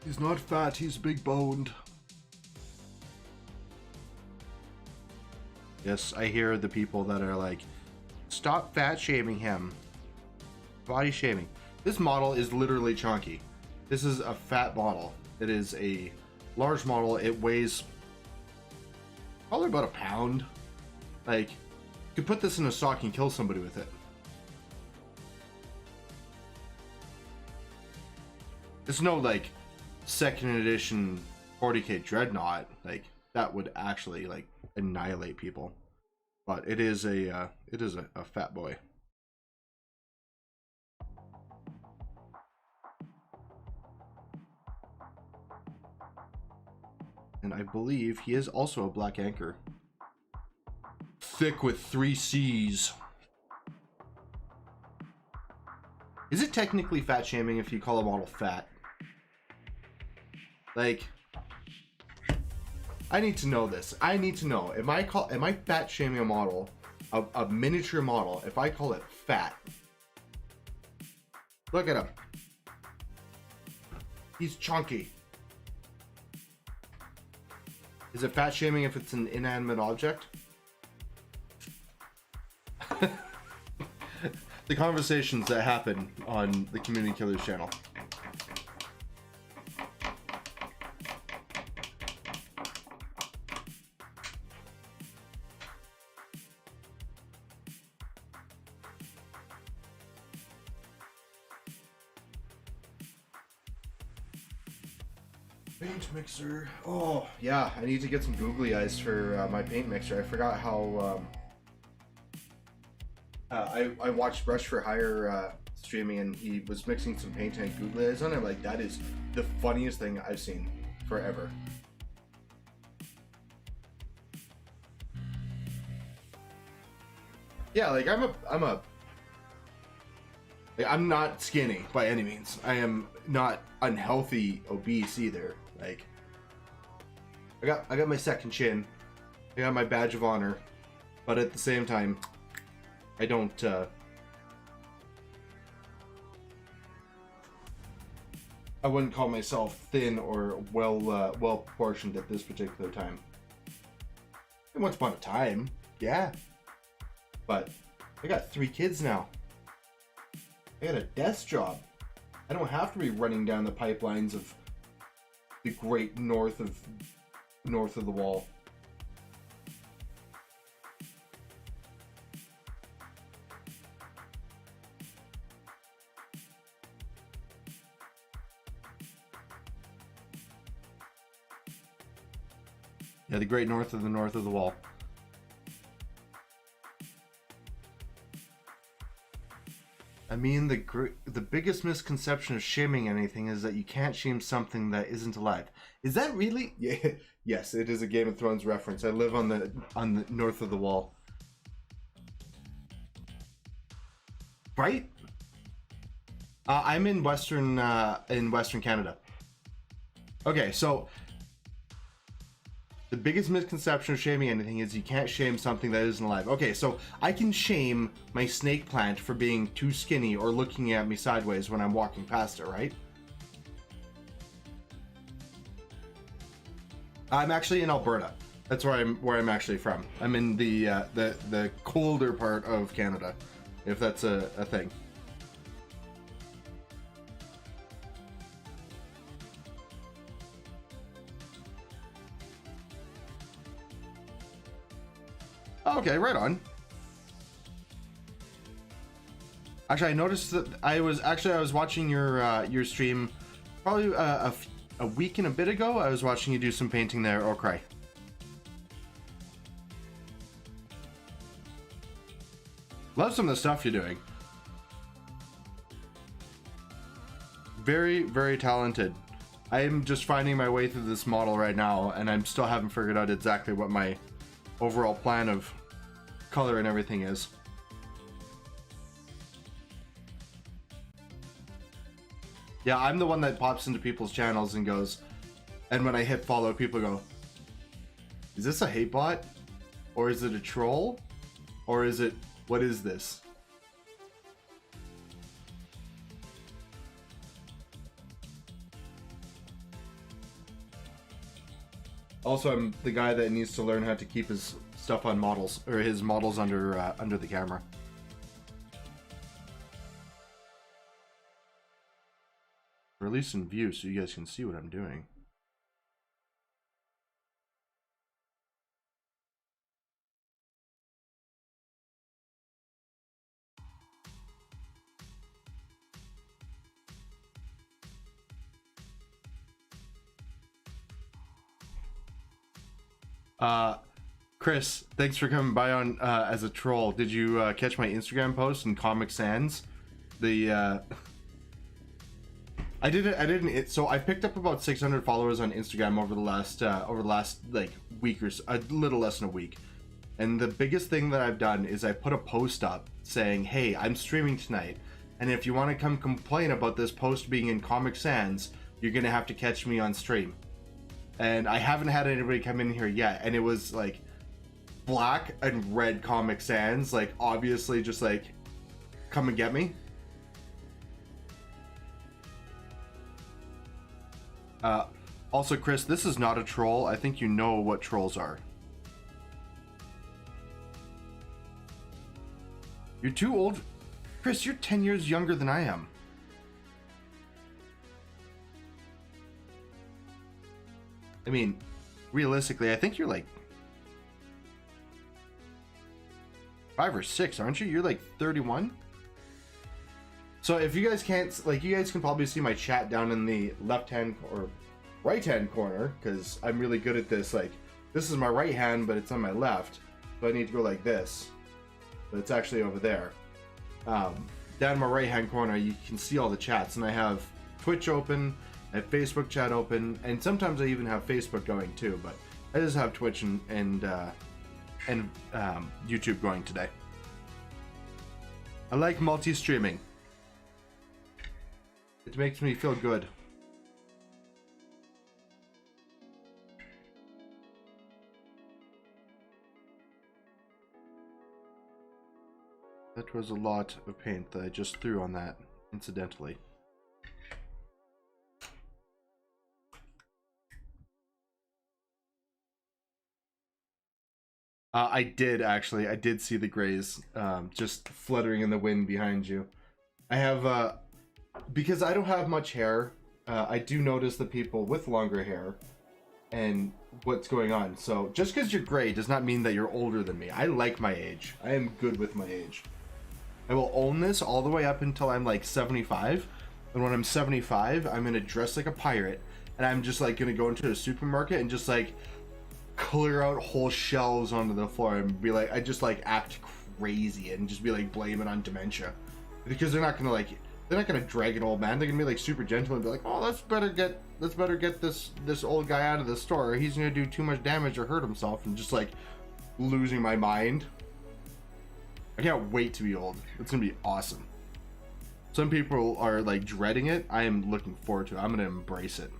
He's not fat, he's big boned. Yes, I hear the people that are like, stop fat shaming him. Body shaming. This model is literally chunky. This is a fat model. It is a large model. It weighs probably about a pound. Like, you could put this in a sock and kill somebody with it. It's no like second edition 40k dreadnought, like that would actually like annihilate people, but it is a fat boy. And I believe he is also a black anchor, thick with 3 C's. Is it technically fat shaming if you call a model fat? Like, I need to know this. I need to know. Am I fat shaming a model, a miniature model, if I call it fat? Look at him. He's chunky. Is it fat shaming if it's an inanimate object? the conversations that happen on the Community Killers channel. Paint mixer. Oh, yeah, I need to get some googly eyes for my paint mixer. I forgot how I watched Brush for Hire streaming, and he was mixing some paint and googly eyes on it. Like, that is the funniest thing I've seen forever. Yeah, like I'm not skinny by any means. I am not unhealthy obese either. Like, I got my second chin. I got my badge of honor, but at the same time, I don't I wouldn't call myself thin or well proportioned at this particular time. And once upon a time, yeah. But I got 3 kids now. I got a desk job. I don't have to be running down the pipelines of the great north of the wall. Yeah, the great north of the wall. I mean, the biggest misconception of shaming anything is that you can't shame something that isn't alive. Is that really? Yeah, yes, it is a Game of Thrones reference. I live on the north of the wall. Right? I'm in Western Canada. Okay, so the biggest misconception of shaming anything is you can't shame something that isn't alive. Okay, so I can shame my snake plant for being too skinny or looking at me sideways when I'm walking past it, right? I'm actually in Alberta. That's where I'm actually from. I'm in the colder part of Canada, if that's a thing. Okay, right on. Actually, I noticed that I was watching your stream probably a week and a bit ago. I was watching you do some painting there. Oh, cry. Love some of the stuff you're doing. Very, very talented. I am just finding my way through this model right now, and I'm still haven't figured out exactly what my overall plan of color and everything is. Yeah, I'm the one that pops into people's channels and goes, and when I hit follow, people go, is this a hate bot? Or is it a troll? Or is it, what is this? Also, I'm the guy that needs to learn how to keep his stuff on models, or his models under the camera. Or at least in view, so you guys can see what I'm doing. Chris, thanks for coming by on as a troll. Did you catch my Instagram post in Comic Sans? The I didn't. So I picked up about 600 followers on Instagram over the last like week or so, a little less than a week. And the biggest thing that I've done is I put a post up saying, "Hey, I'm streaming tonight, and if you want to come complain about this post being in Comic Sans, you're gonna have to catch me on stream." And I haven't had anybody come in here yet, and it was like black and red Comic Sans, like obviously just like, come and get me. Also, Chris, this is not a troll. I think you know what trolls are. You're too old. Chris, you're 10 years younger than I am. I mean, realistically, I think you're like 5 or 6, aren't you? You're like 31. So if you guys can't, like, you guys can probably see my chat down in the left-hand or right-hand corner, because I'm really good at this. Like, this is my right hand, but it's on my left, so I need to go like this. But it's actually over there. Down in my right-hand corner, you can see all the chats, and I have Twitch open, I have Facebook chat open, and sometimes I even have Facebook going too. But I just have Twitch and YouTube going today. I like multi-streaming. It makes me feel good. That was a lot of paint that I just threw on that, incidentally. I did actually. I did see the grays just fluttering in the wind behind you. I have, because I don't have much hair, I do notice the people with longer hair and what's going on. So just because you're gray does not mean that you're older than me. I like my age. I am good with my age. I will own this all the way up until I'm like 75. And when I'm 75, I'm going to dress like a pirate. And I'm just like going to go into a supermarket and just like clear out whole shelves onto the floor and be like, I just like act crazy and just be like, blame it on dementia. Because they're not going to drag an old man. They're going to be like super gentle and be like, oh, let's better get this old guy out of the store. He's going to do too much damage or hurt himself. And just like losing my mind. I can't wait to be old. It's gonna be awesome. Some people are like dreading it. I am looking forward to it. I'm gonna embrace it.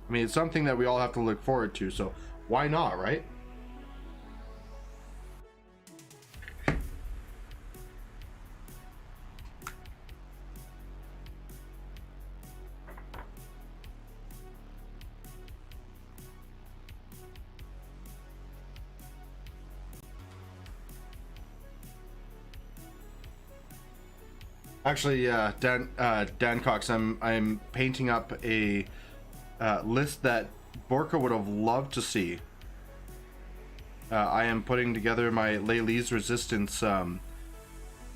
I mean, it's something that we all have to look forward to, so why not, right? Actually, Dan Cox, I'm painting up a list that Borka would have loved to see. I am putting together my Lely's Resistance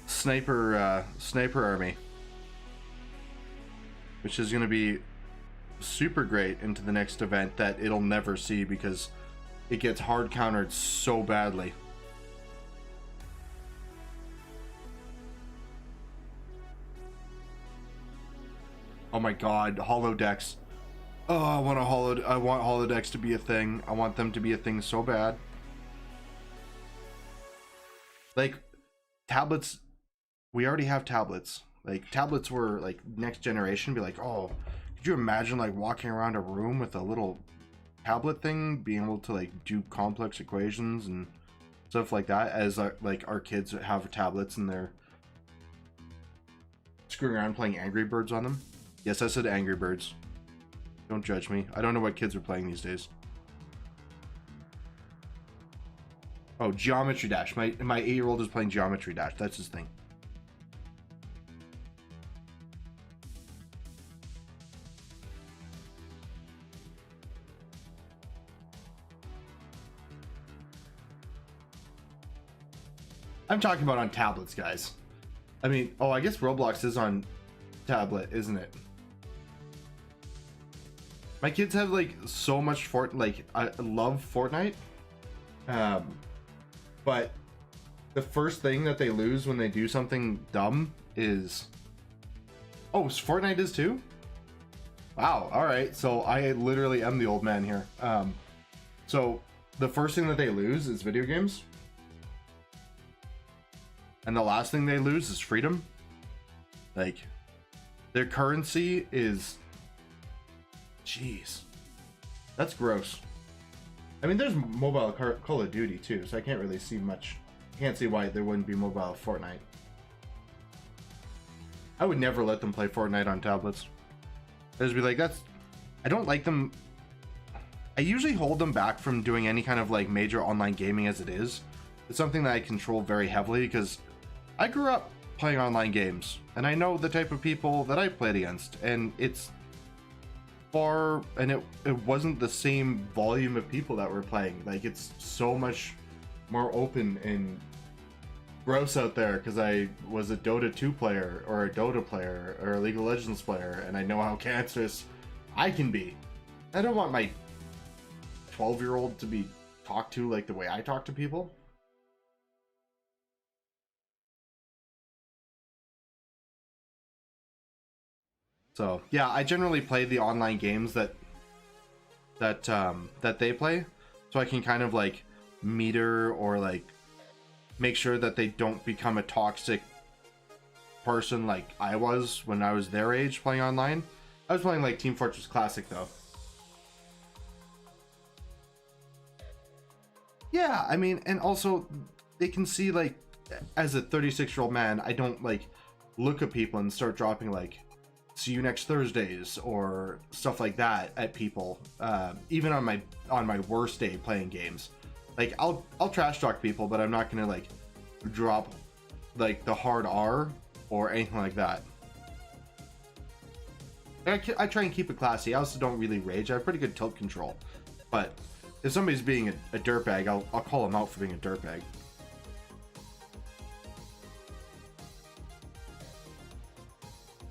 sniper army, which is going to be super great into the next event that it'll never see because it gets hard countered so badly. Oh my god, holodecks. Oh, I want holodecks to be a thing. I want them to be a thing so bad. Like, tablets, we already have tablets. Like, tablets were like next generation. Be like, oh, could you imagine like walking around a room with a little tablet thing, being able to like do complex equations and stuff like that, as like our kids have tablets and they're screwing around playing Angry Birds on them. Yes, I said Angry Birds. Don't judge me. I don't know what kids are playing these days. Oh, Geometry Dash. My 8-year-old is playing Geometry Dash. That's his thing. I'm talking about on tablets, guys. I mean, oh, I guess Roblox is on tablet, isn't it? My kids have like so much I love Fortnite, but the first thing that they lose when they do something dumb is, oh, Fortnite is too? Wow, all right, so I literally am the old man here. So the first thing that they lose is video games, and the last thing they lose is freedom. Like, their currency is, jeez, that's gross. I mean, there's mobile Call of Duty too, so I can't really see much. Can't see why there wouldn't be mobile Fortnite. I would never let them play Fortnite on tablets. I'd just be like, I don't like them I usually hold them back from doing any kind of like major online gaming as it is. It's something that I control very heavily because I grew up playing online games and I know the type of people that I played against, and it's far, and it wasn't the same volume of people that were playing. Like, it's so much more open and gross out there because I was a Dota 2 player or a Dota player or a League of Legends player, and I know how cancerous I can be. I don't want my 12-year-old to be talked to like the way I talk to people. So yeah, I generally play the online games that they play, so I can kind of like meter or like make sure that they don't become a toxic person like I was when I was their age playing online. I was playing like Team Fortress Classic though. Yeah, I mean, and also they can see, like, as a 36-year-old man, I don't like look at people and start dropping like "see you next Thursdays" or stuff like that at people. Even on my worst day playing games, like I'll trash talk people, but I'm not gonna like drop like the hard R or anything like that. I try and keep it classy. I also don't really rage. I have pretty good tilt control, but if somebody's being a dirtbag, I'll call them out for being a dirtbag.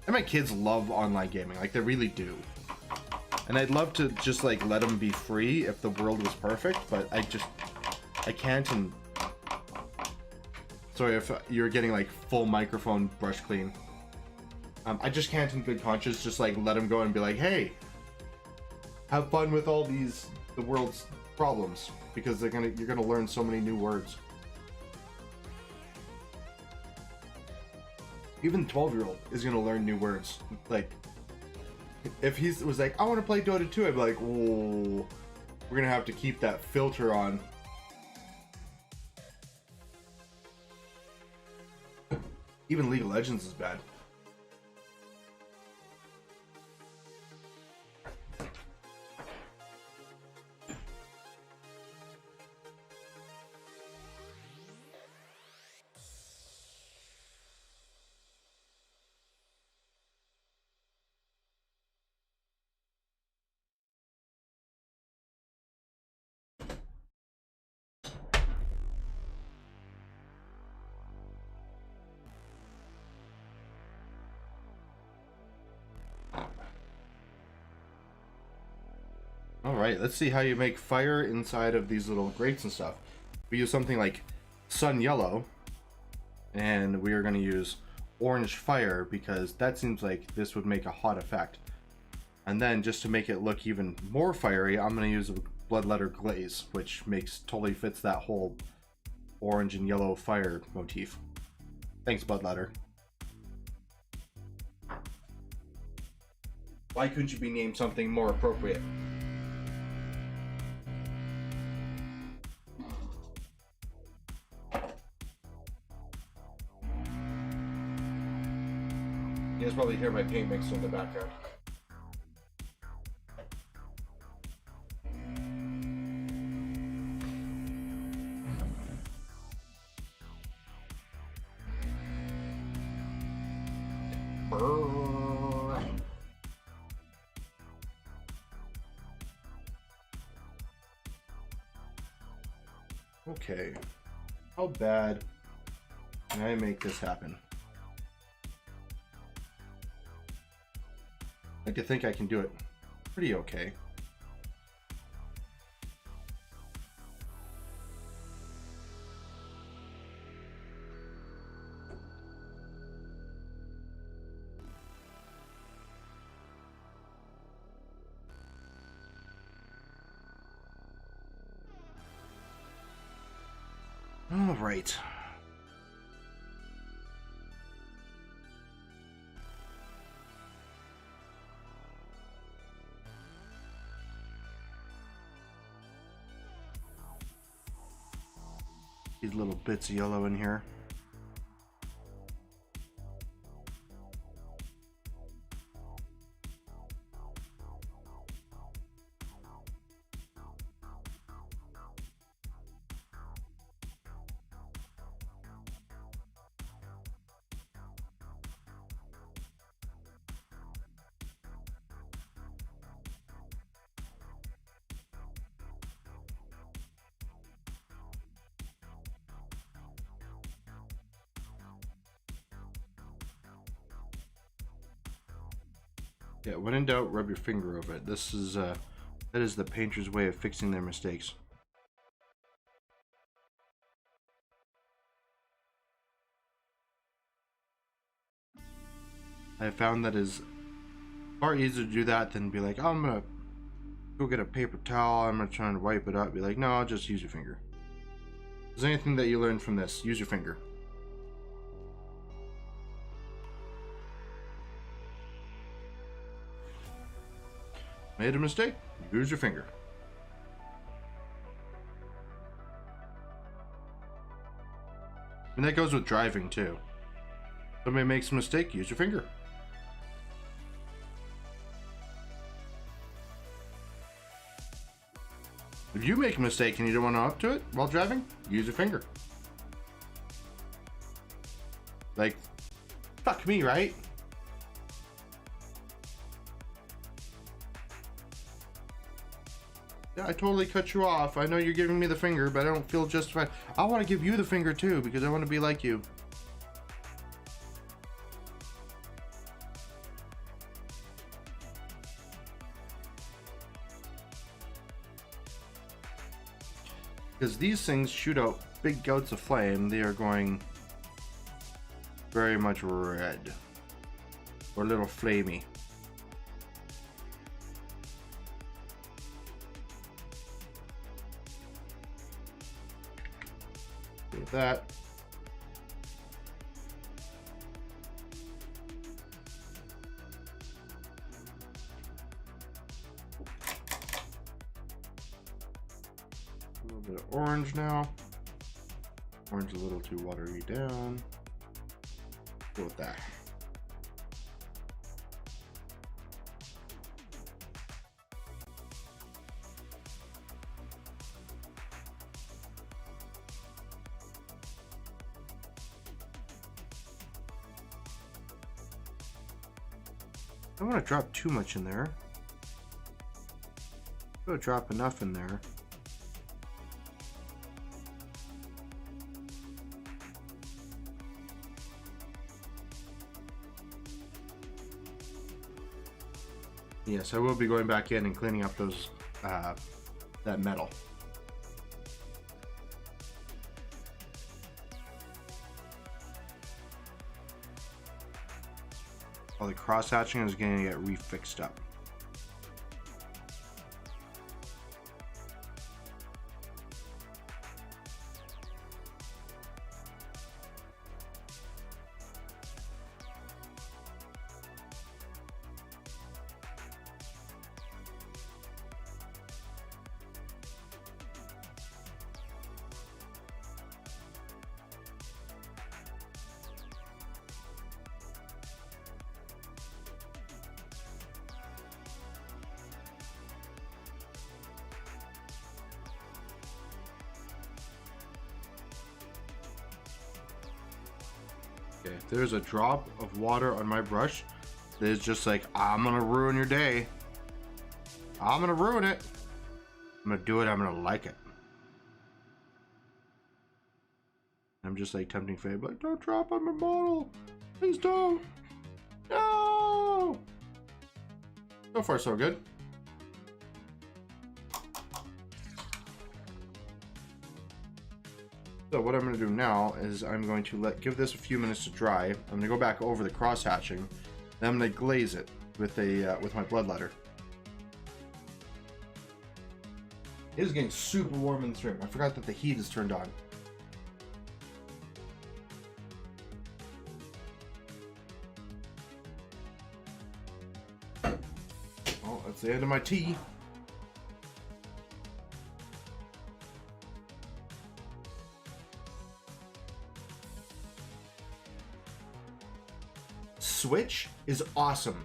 And my kids love online gaming, like they really do. And I'd love to just like let them be free if the world was perfect, but I can't. And sorry if you're getting like full microphone brush clean. I just can't in good conscience just like let them go and be like, hey, have fun with all the world's problems, because you're gonna learn so many new words. Even 12-year-old is gonna learn new words. Like, if he was like, I want to play Dota 2, I'd be like, whoa, we're gonna have to keep that filter on. Even League of Legends is bad. Alright, let's see how you make fire inside of these little grates and stuff. We use something like sun yellow, and we are going to use orange fire because that seems like this would make a hot effect. And then just to make it look even more fiery, I'm going to use a bloodletter glaze, which totally fits that whole orange and yellow fire motif. Thanks, bloodletter. Why couldn't you be named something more appropriate? You guys probably hear my paint mixer in the background. Brrr. Okay, how bad can I make this happen? I like to think I can do it pretty okay. All right. These little bits of yellow in here. Yeah, when in doubt, rub your finger over it. This is that is the painter's way of fixing their mistakes. I found that is far easier to do that than be like, oh, I'm gonna go get a paper towel, I'm gonna try and wipe it up. Be like, no, just use your finger. Is there anything that you learned from this? Use your finger. Made a mistake? Use your finger. And that goes with driving too. Somebody makes a mistake, use your finger. If you make a mistake and you don't want to up to it while driving, use your finger. Like, fuck me, right? Yeah, I totally cut you off. I know you're giving me the finger, but I don't feel justified. I want to give you the finger too, because I want to be like you. Because these things shoot out big gouts of flame, they are going very much red. Or a little flamey. With that. A little bit of orange now. Orange a little too watery down. Go with that. I don't want to drop too much in there. I'm going to drop enough in there. Yes, I will be going back in and cleaning up those that metal. All the cross hatching is going to get refixed up. Okay, if there's a drop of water on my brush, it's just like, I'm gonna ruin your day. I'm gonna ruin it. I'm gonna do it, I'm gonna like it. I'm just like tempting fate, like, don't drop on my bottle. Please don't. No! So far, so good. So what I'm going to do now is I'm going to give this a few minutes to dry. I'm going to go back over the cross hatching. Then I'm going to glaze it with my bloodletter. It is getting super warm in this room. I forgot that the heat is turned on. Oh, that's the end of my tea. Switch is awesome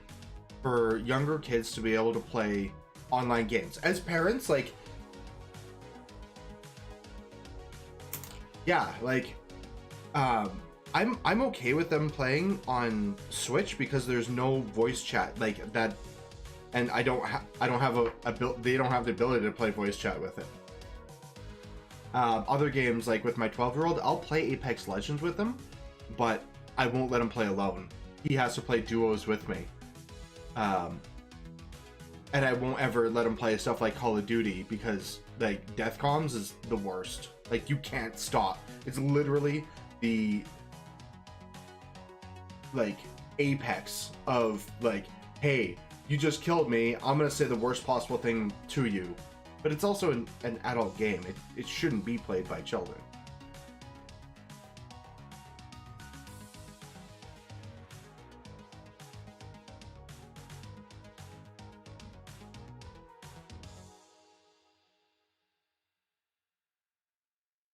for younger kids to be able to play online games. As parents, like, yeah, like, I'm okay with them playing on Switch because there's no voice chat like that, and they don't have the ability to play voice chat with it. Other games, like with my 12-year-old, I'll play Apex Legends with him, but I won't let him play alone. He has to play duos with me. and I won't ever let him play stuff like Call of Duty because like death comms is the worst. Like you can't stop. It's literally the like apex of like, hey, you just killed me, I'm gonna say the worst possible thing to you. But it's also an adult game. It shouldn't be played by children.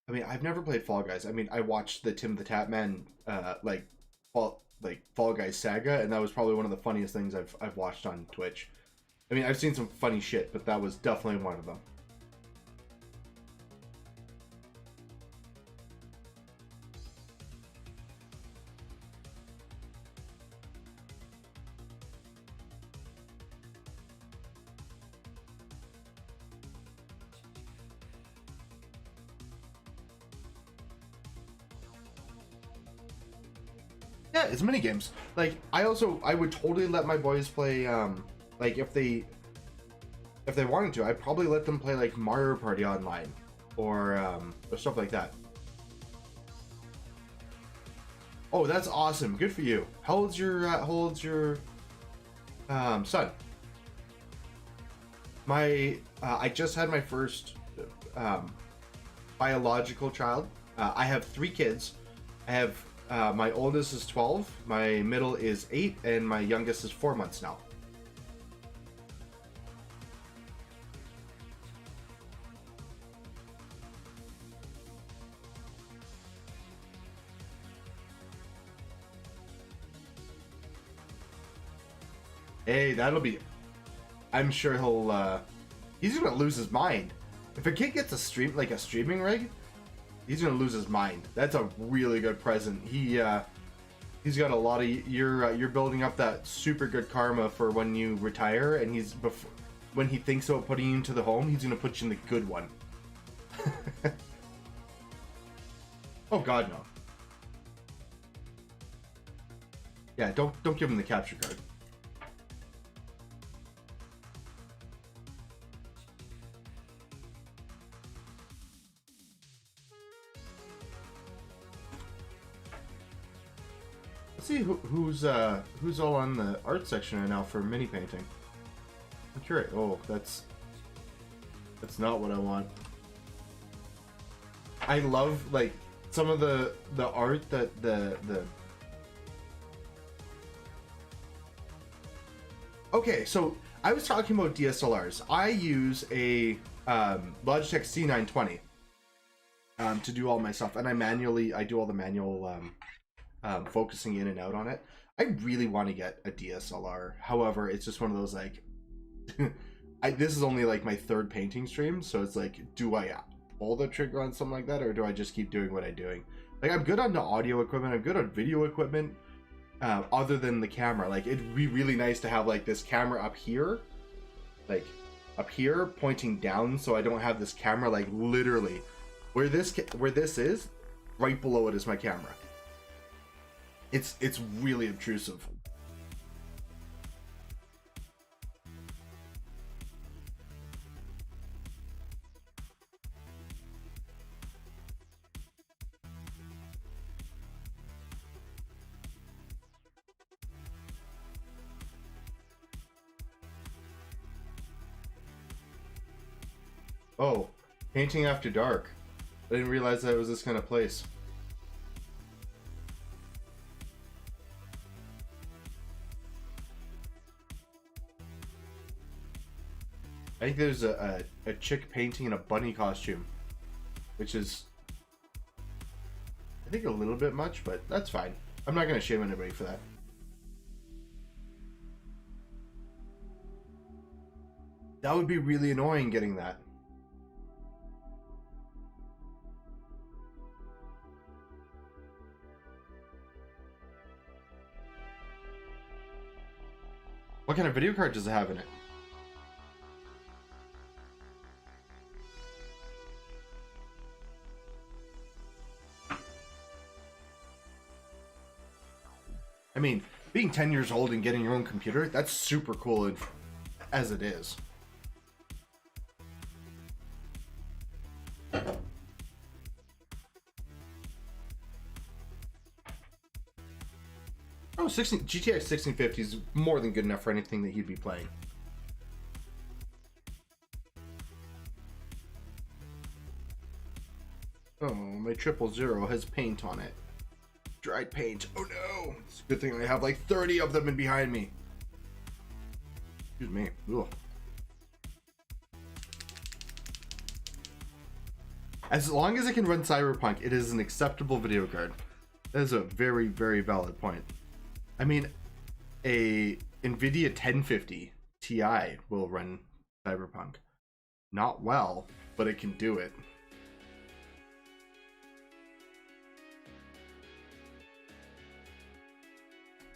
I mean, I've never played Fall Guys. I mean, I watched the Tim the Tatman Fall Guys saga, and that was probably one of the funniest things I've watched on Twitch. I mean, I've seen some funny shit, but that was definitely one of them. Yeah, it's mini games. Like I would totally let my boys play like if they wanted to, I'd probably let them play like Mario Party online or stuff like that. Oh, that's awesome. Good for you. How old's your son? My I just had my first biological child. I have 3 kids. I have my oldest is 12, my middle is 8, and my youngest is 4 months now. Hey, that'll be... I'm sure he's gonna lose his mind. If a kid gets a streaming rig, he's gonna lose his mind. That's a really good present. He's got a lot of... You're building up that super good karma for when you retire, and when he thinks about putting you into the home, he's gonna put you in the good one. Oh god, no. Yeah, don't give him the capture card. Let's see who's all on the art section right now for mini painting. I'm curious. Oh, that's not what I want. I love like some of the art that the Okay, so I was talking about DSLRs. I use a Logitech C920 to do all my stuff, and I do all the manual focusing in and out on it. I really want to get a DSLR. However, it's just one of those like this is only like my 3rd painting stream, so it's like, do I pull the trigger on something like that, or do I just keep doing what I'm doing? Like, I'm good on the audio equipment, I'm good on video equipment, other than the camera. Like, it'd be really nice to have like this camera up here pointing down, so I don't have this camera like literally where this is right below it is my camera. It's really obtrusive. Oh, painting after dark. I didn't realize that it was this kind of place. I think there's a chick painting in a bunny costume, which is, I think, a little bit much, but that's fine. I'm not going to shame anybody for that. That would be really annoying getting that. What kind of video card does it have in it? I mean, being 10 years old and getting your own computer, that's super cool. And as it is. Oh, GTX 1650 is more than good enough for anything that he'd be playing. Oh, my 000 has paint on it. Dried paint. Oh no! It's a good thing I have like 30 of them in behind me. Excuse me. Ugh. As long as it can run Cyberpunk, it is an acceptable video card. That is a very, very valid point. I mean, a NVIDIA 1050 Ti will run Cyberpunk. Not well, but it can do it.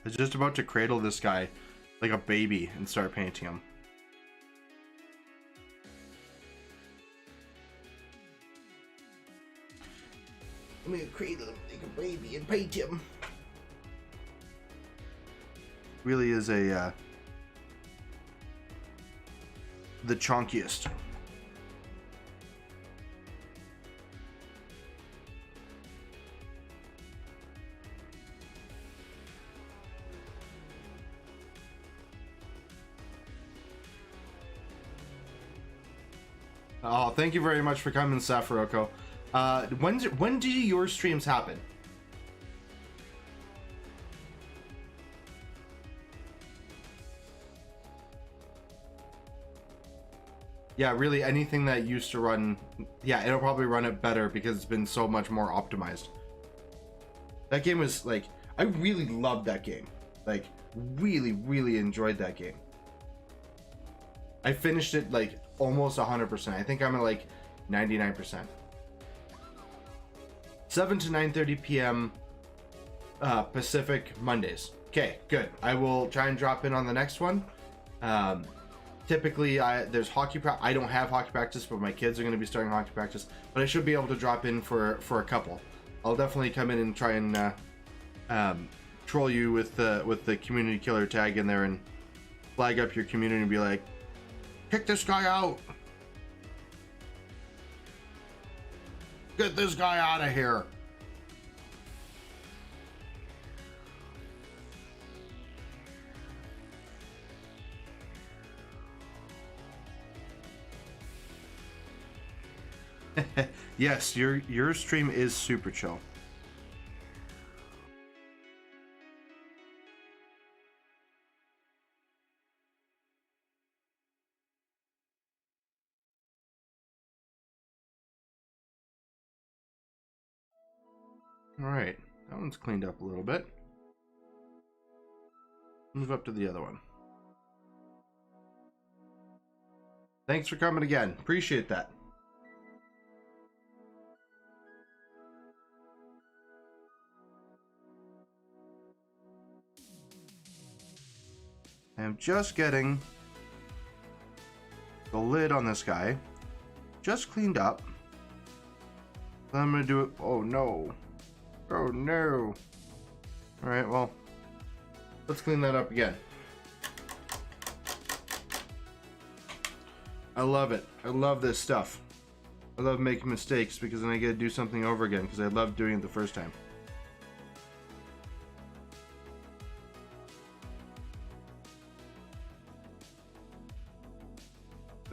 I was just about to cradle this guy like a baby and start painting him. I'm gonna cradle him like a baby and paint him. Really is a the chonkiest. Oh, thank you very much for coming, Safaroko. When do your streams happen? Yeah, really anything that used to run, yeah, it'll probably run it better because it's been so much more optimized. That game was like, I really loved that game. Like, really, really enjoyed that game. I finished it like almost 100%. I think I'm at like 99%. 7 to 9:30 p.m. Pacific Mondays. Okay, good. I will try and drop in on the next one. Typically, there's hockey practice. I don't have hockey practice, but my kids are going to be starting hockey practice. But I should be able to drop in for a couple. I'll definitely come in and try and troll you with the community killer tag in there and flag up your community and be like, kick this guy out. Get this guy out of here. Yes, your stream is super chill. All right, that one's cleaned up a little bit. Move up to the other one. Thanks for coming again. Appreciate that. I'm just getting the lid on this guy just cleaned up. Then I'm gonna do it. Oh no. Oh no. Alright, well, let's clean that up again. I love it. I love this stuff. I love making mistakes because then I get to do something over again because I love doing it the first time.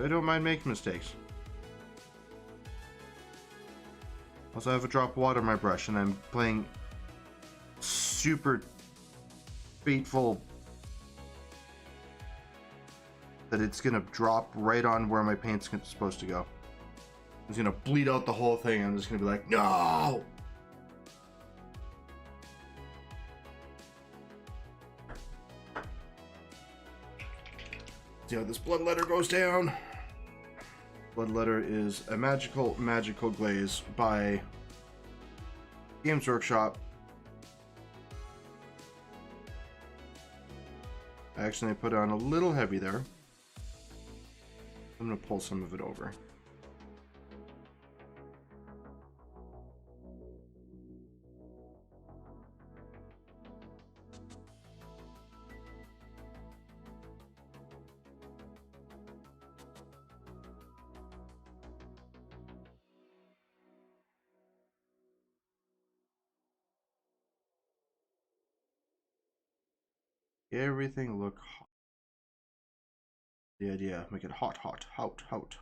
I don't mind making mistakes. Also, I have a drop of water in my brush and I'm playing super fateful that it's gonna drop right on where my paint's supposed to go. It's gonna bleed out the whole thing. I'm just gonna be like, no! See how this blood letter goes down? Blood letter is a magical glaze by Games Workshop. I actually put it on a little heavy there. I'm gonna pull some of it over. Everything look hot. The idea, make it hot, hot, hot, hot.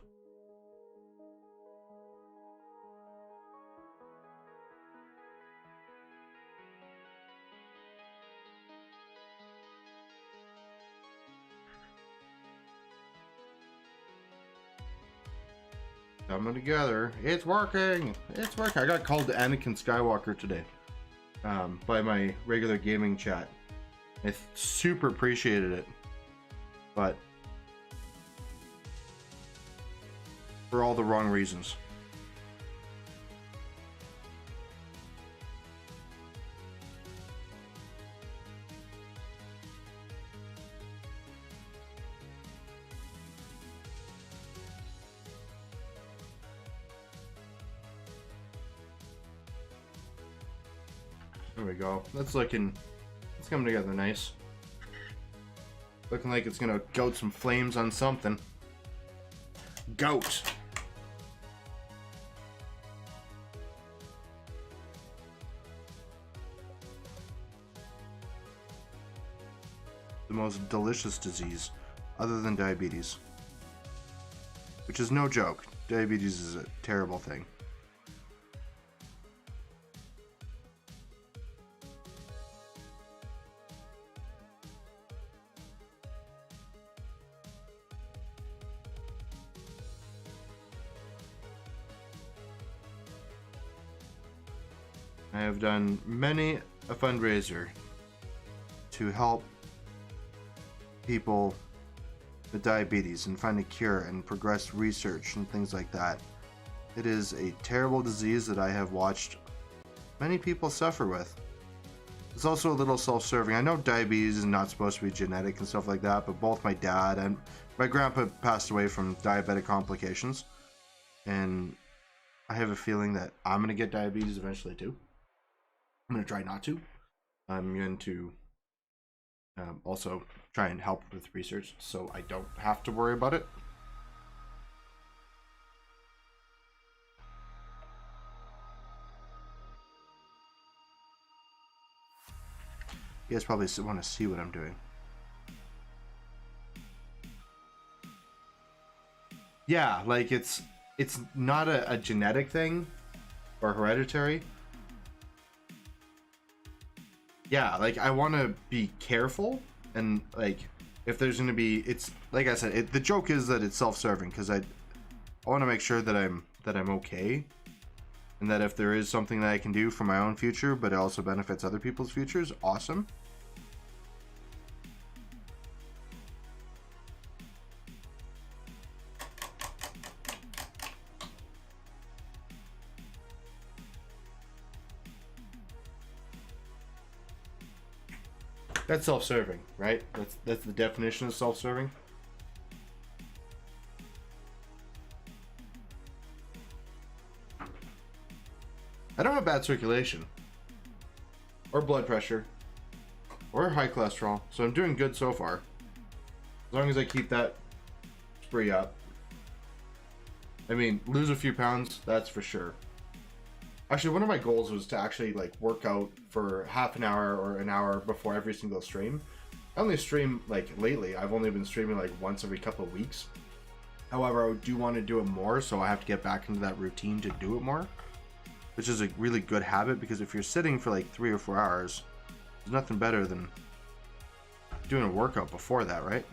Coming together. It's working. It's working. I got called Anakin Skywalker today by my regular gaming chat. I super appreciated it, but for all the wrong reasons. There we go. That's looking, it's coming together nice. Looking like it's gonna goat some flames on something. Goat. The most delicious disease other than diabetes. Which is no joke. Diabetes is a terrible thing. I have done many a fundraiser to help people with diabetes and find a cure and progress research and things like that. It is a terrible disease that I have watched many people suffer with. It's also a little self-serving. I know diabetes is not supposed to be genetic and stuff like that, but both my dad and my grandpa passed away from diabetic complications, and I have a feeling that I'm going to get diabetes eventually too. I'm going to try not to. I'm going to also try and help with research so I don't have to worry about it. You guys probably want to see what I'm doing. Yeah, like it's not a genetic thing or hereditary. Yeah, like I want to be careful, and like if there's going to be, it's like I said, the joke is that it's self-serving because I want to make sure that I'm okay, and that if there is something that I can do for my own future, but it also benefits other people's futures, awesome. That's self-serving, right? That's the definition of self-serving. I don't have bad circulation, or blood pressure, or high cholesterol, so I'm doing good so far. As long as I keep that spree up. I mean, lose a few pounds, that's for sure. Actually, one of my goals was to actually like work out for half an hour or an hour before every single stream. I only stream like lately. I've only been streaming like once every couple of weeks. However, I do want to do it more, so I have to get back into that routine to do it more, which is a really good habit because if you're sitting for like 3 or 4 hours, there's nothing better than doing a workout before that, right?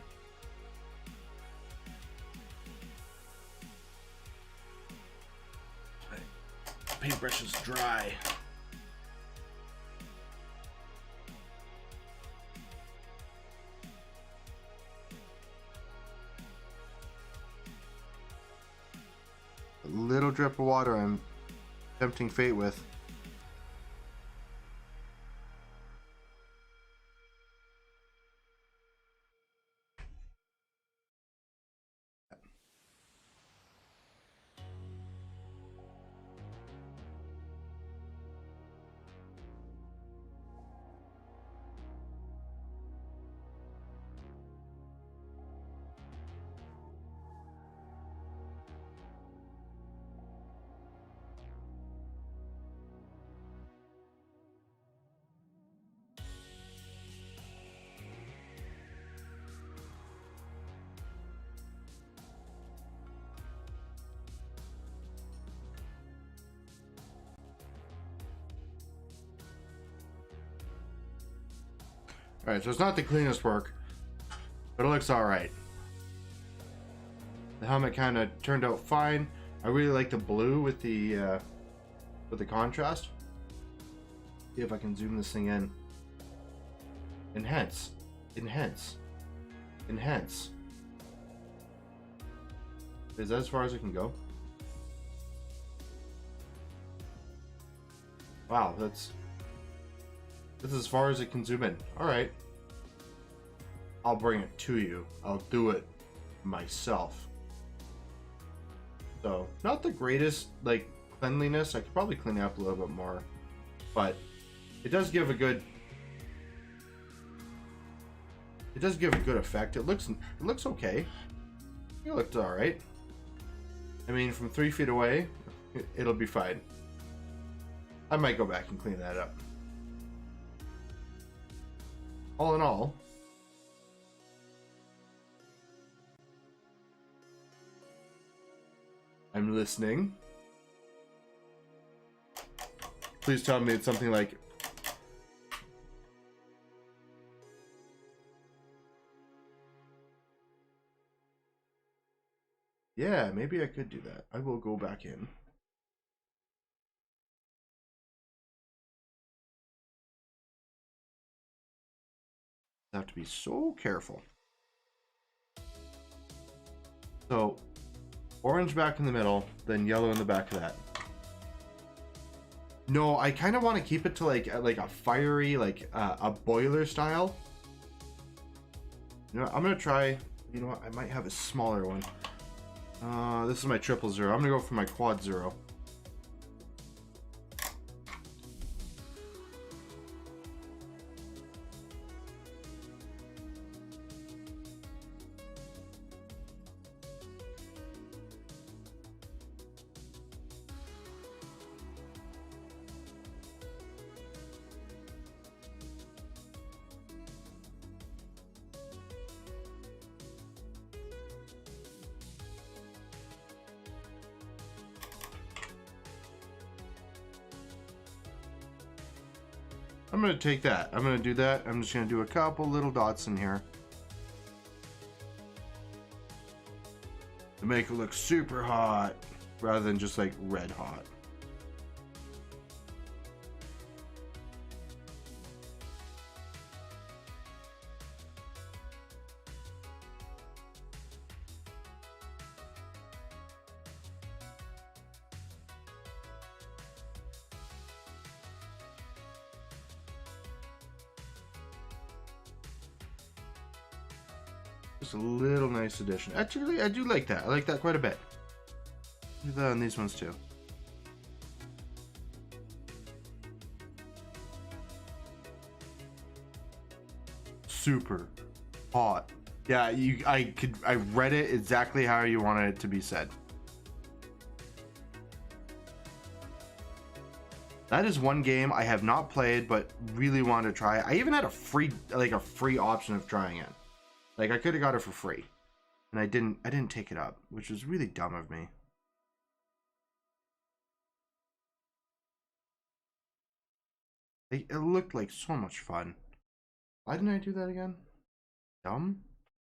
Paintbrush is dry. A little drip of water I'm tempting fate with. Alright, so it's not the cleanest work, but it looks alright. The helmet kind of turned out fine. I really like the blue with the contrast. See if I can zoom this thing in. Enhance. Enhance. Enhance. Is that as far as it can go? Wow, that's as far as it can zoom in. Alright. I'll bring it to you. I'll do it myself. So, not the greatest, like, cleanliness. I could probably clean it up a little bit more. But it does give a good... It does give a good effect. It looks okay. It looked alright. I mean, from 3 feet away, it'll be fine. I might go back and clean that up. All in all, I'm listening. Please tell me it's something like... Yeah, maybe I could do that. I will go back in. I have to be so careful. So, orange back in the middle, then yellow in the back of that. No, I kind of want to keep it to like a fiery, like a boiler style. You know, I'm gonna try. You know what? I might have a smaller one. This is my 000. I'm gonna go for my quad 0. I'm gonna take that. I'm gonna do that. I'm just gonna do a couple little dots in here to make it look super hot rather than just like red hot. Just a little nice addition. Actually, I do like that. I like that quite a bit. Do that on these ones too. Super hot. Yeah, I read it exactly how you wanted it to be said. That is one game I have not played but really want to try. I even had a free option of trying it. Like, I could have got it for free, and I didn't take it up, which was really dumb of me. It looked like so much fun. Why didn't I do that again? Dumb?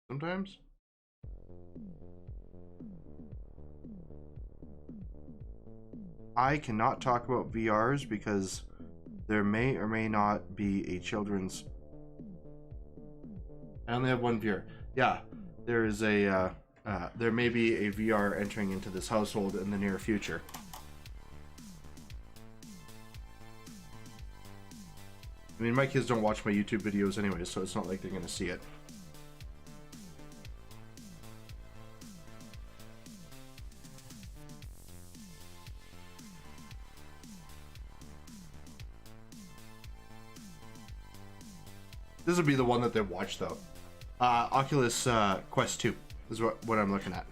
Sometimes? I cannot talk about VRs because there may or may not be a children's... I only have one VR. Yeah, there is a there may be a VR entering into this household in the near future. I mean, my kids don't watch my YouTube videos anyway, so it's not like they're gonna see it. This would be the one that they watch though. Oculus Quest 2 is what I'm looking at.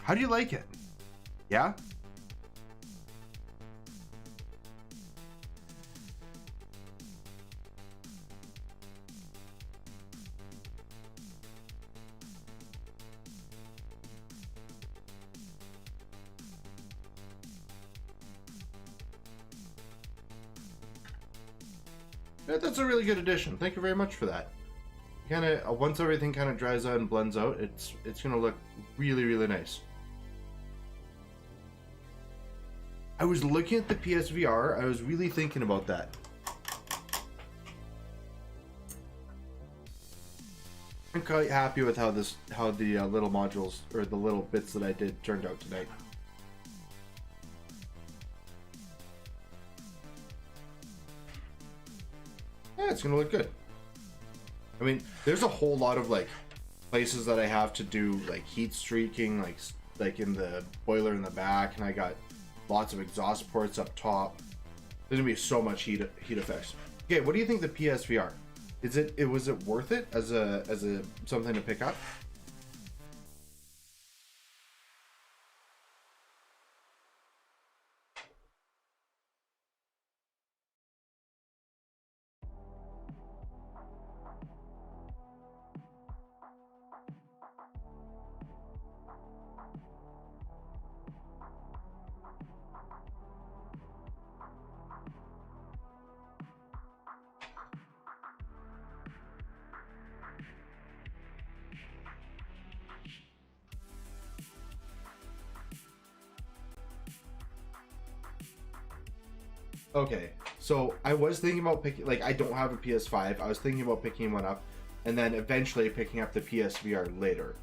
How do you like it? Yeah? Yeah, that's a really good addition. Thank you very much for that. Kind of once everything kind of dries out and blends out, it's gonna look really, really nice. I was looking at the PSVR. I was really thinking about that. I'm quite happy with how the little modules or the little bits that I did turned out tonight. Yeah, it's gonna look good. I mean, there's a whole lot of like places that I have to do like heat streaking, like in the boiler in the back, and I got lots of exhaust ports up top. There's gonna be so much heat effects. Okay, what do you think the PSVR? Was it worth it as a something to pick up? Okay, so I was thinking about picking, like, I don't have a PS5. I was thinking about picking one up and then eventually picking up the PSVR later.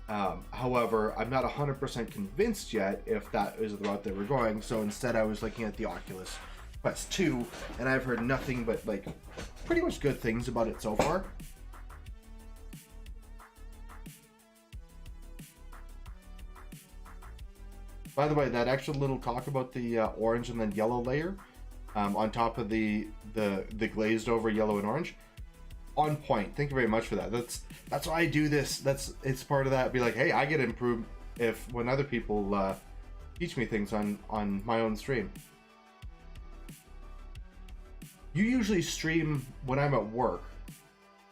However, I'm not 100% convinced yet if that is the route that we're going, so instead I was looking at the Oculus Quest 2, and I've heard nothing but, like, pretty much good things about it so far. By the way, that extra little talk about the orange and then yellow layer on top of the glazed over yellow and orange, on point. Thank you very much for that. That's why I do this. It's part of that. Be like, hey, I get improved when other people teach me things on my own stream. You usually stream when I'm at work,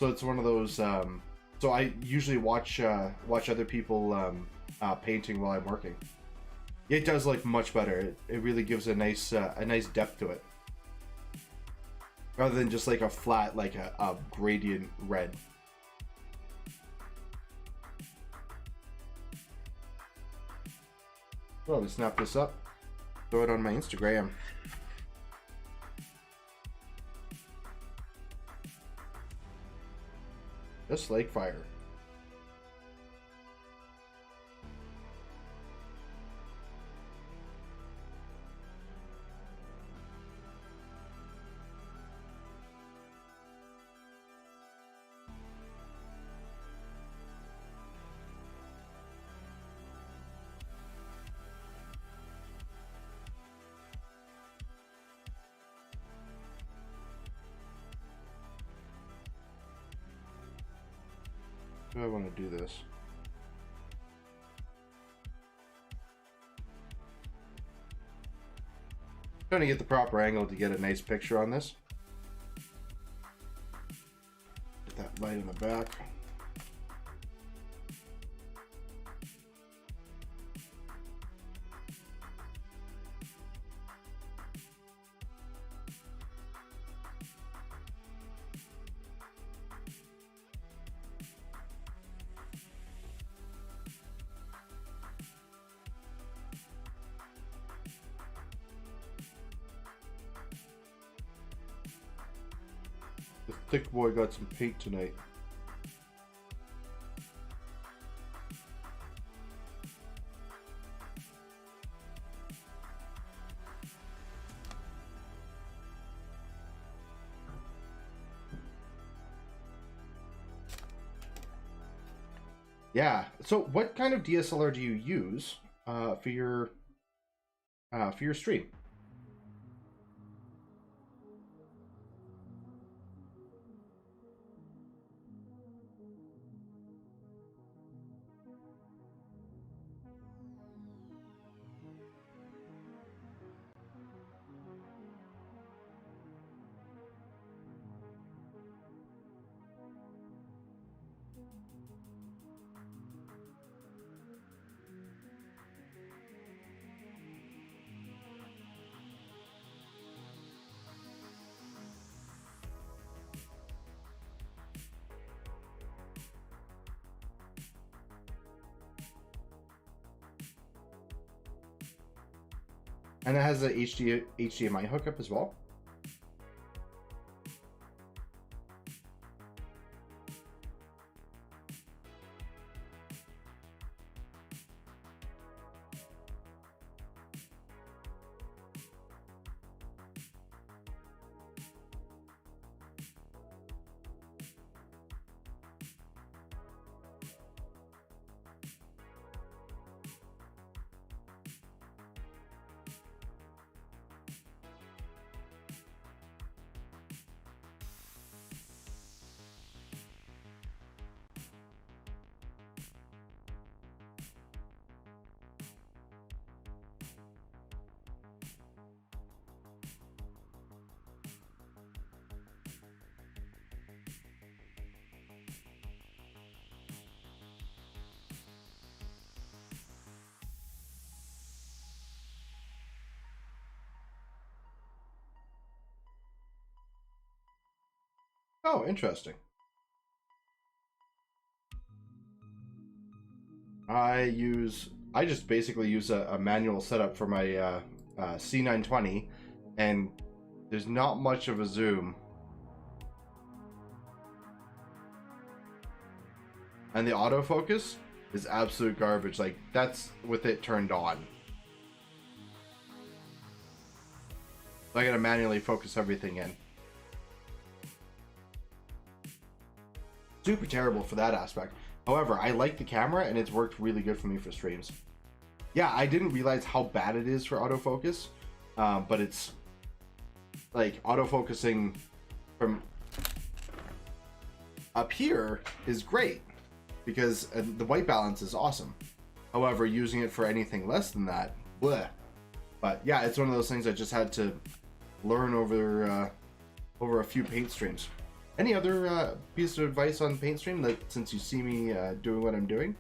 so it's one of those. So I usually watch other people painting while I'm working. It does look much better. It really gives a nice depth to it, rather than just like a flat, like a gradient red. Well, let me snap this up, throw it on my Instagram. Just like fire. Do I want to do this? Trying to get the proper angle to get a nice picture on this. Get that light in the back. The thick boy got some paint tonight. Yeah. So, what kind of DSLR do you use for your stream? And it has a HDMI hookup as well. Oh, interesting. I just basically use a manual setup for my C920, and there's not much of a zoom. And the autofocus is absolute garbage. Like, that's with it turned on. So I gotta manually focus everything in. Super terrible for that aspect. However, I like the camera and it's worked really good for me for streams. Yeah, I didn't realize how bad it is for autofocus, but it's like autofocusing from up here is great because the white balance is awesome. However, using it for anything less than that, bleh. But yeah, it's one of those things I just had to learn over a few paint streams. Any other piece of advice on paint stream that since you see me doing what I'm doing?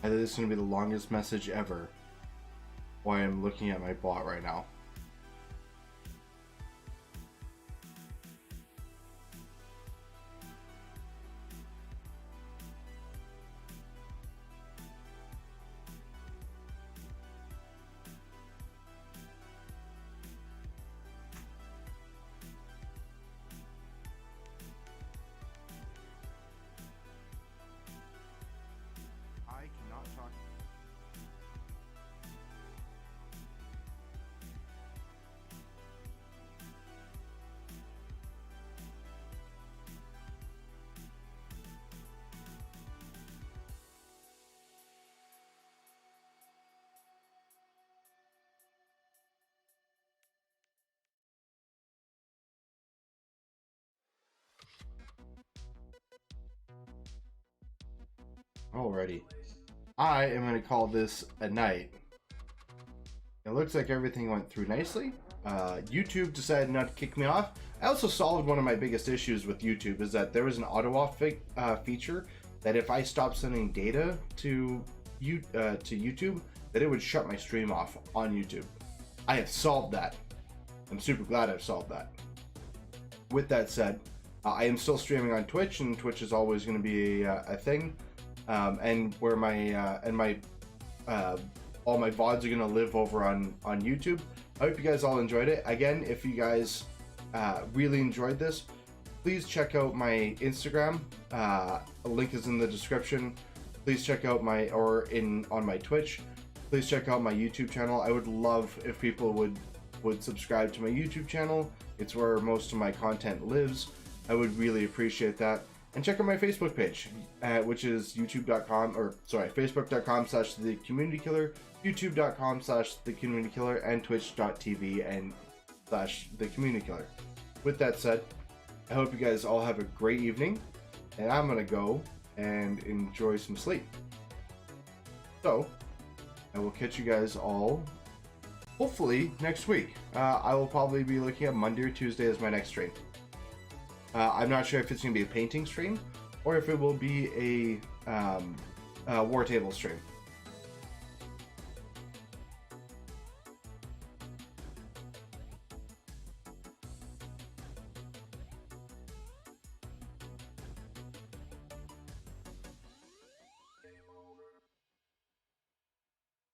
And this is going to be the longest message ever while I'm looking at my bot right now. I cannot talk. Alrighty. I am going to call this a night. It looks like everything went through nicely. YouTube decided not to kick me off. I also solved one of my biggest issues with YouTube is that there was an auto off feature that if I stopped sending data to YouTube, that it would shut my stream off on YouTube. I have solved that. I'm super glad I've solved that. with that said, I am still streaming on Twitch, and Twitch is always going to be a thing. And where my all my VODs are going to live over on YouTube. I hope you guys all enjoyed it. Again, if you guys really enjoyed this, please check out my Instagram. A link is in the description. Please check out on my Twitch. Please check out my YouTube channel. I would love if people would subscribe to my YouTube channel. It's where most of my content lives. I would really appreciate that. And check out my Facebook page, which is facebook.com/thecommunitykiller, youtube.com/thecommunitykiller, and twitch.tv and /thecommunitykiller. With that said, I hope you guys all have a great evening, and I'm gonna go and enjoy some sleep. So, I will catch you guys all hopefully next week. I will probably be looking at Monday or Tuesday as my next stream. I'm not sure if it's going to be a painting stream or if it will be a war table stream.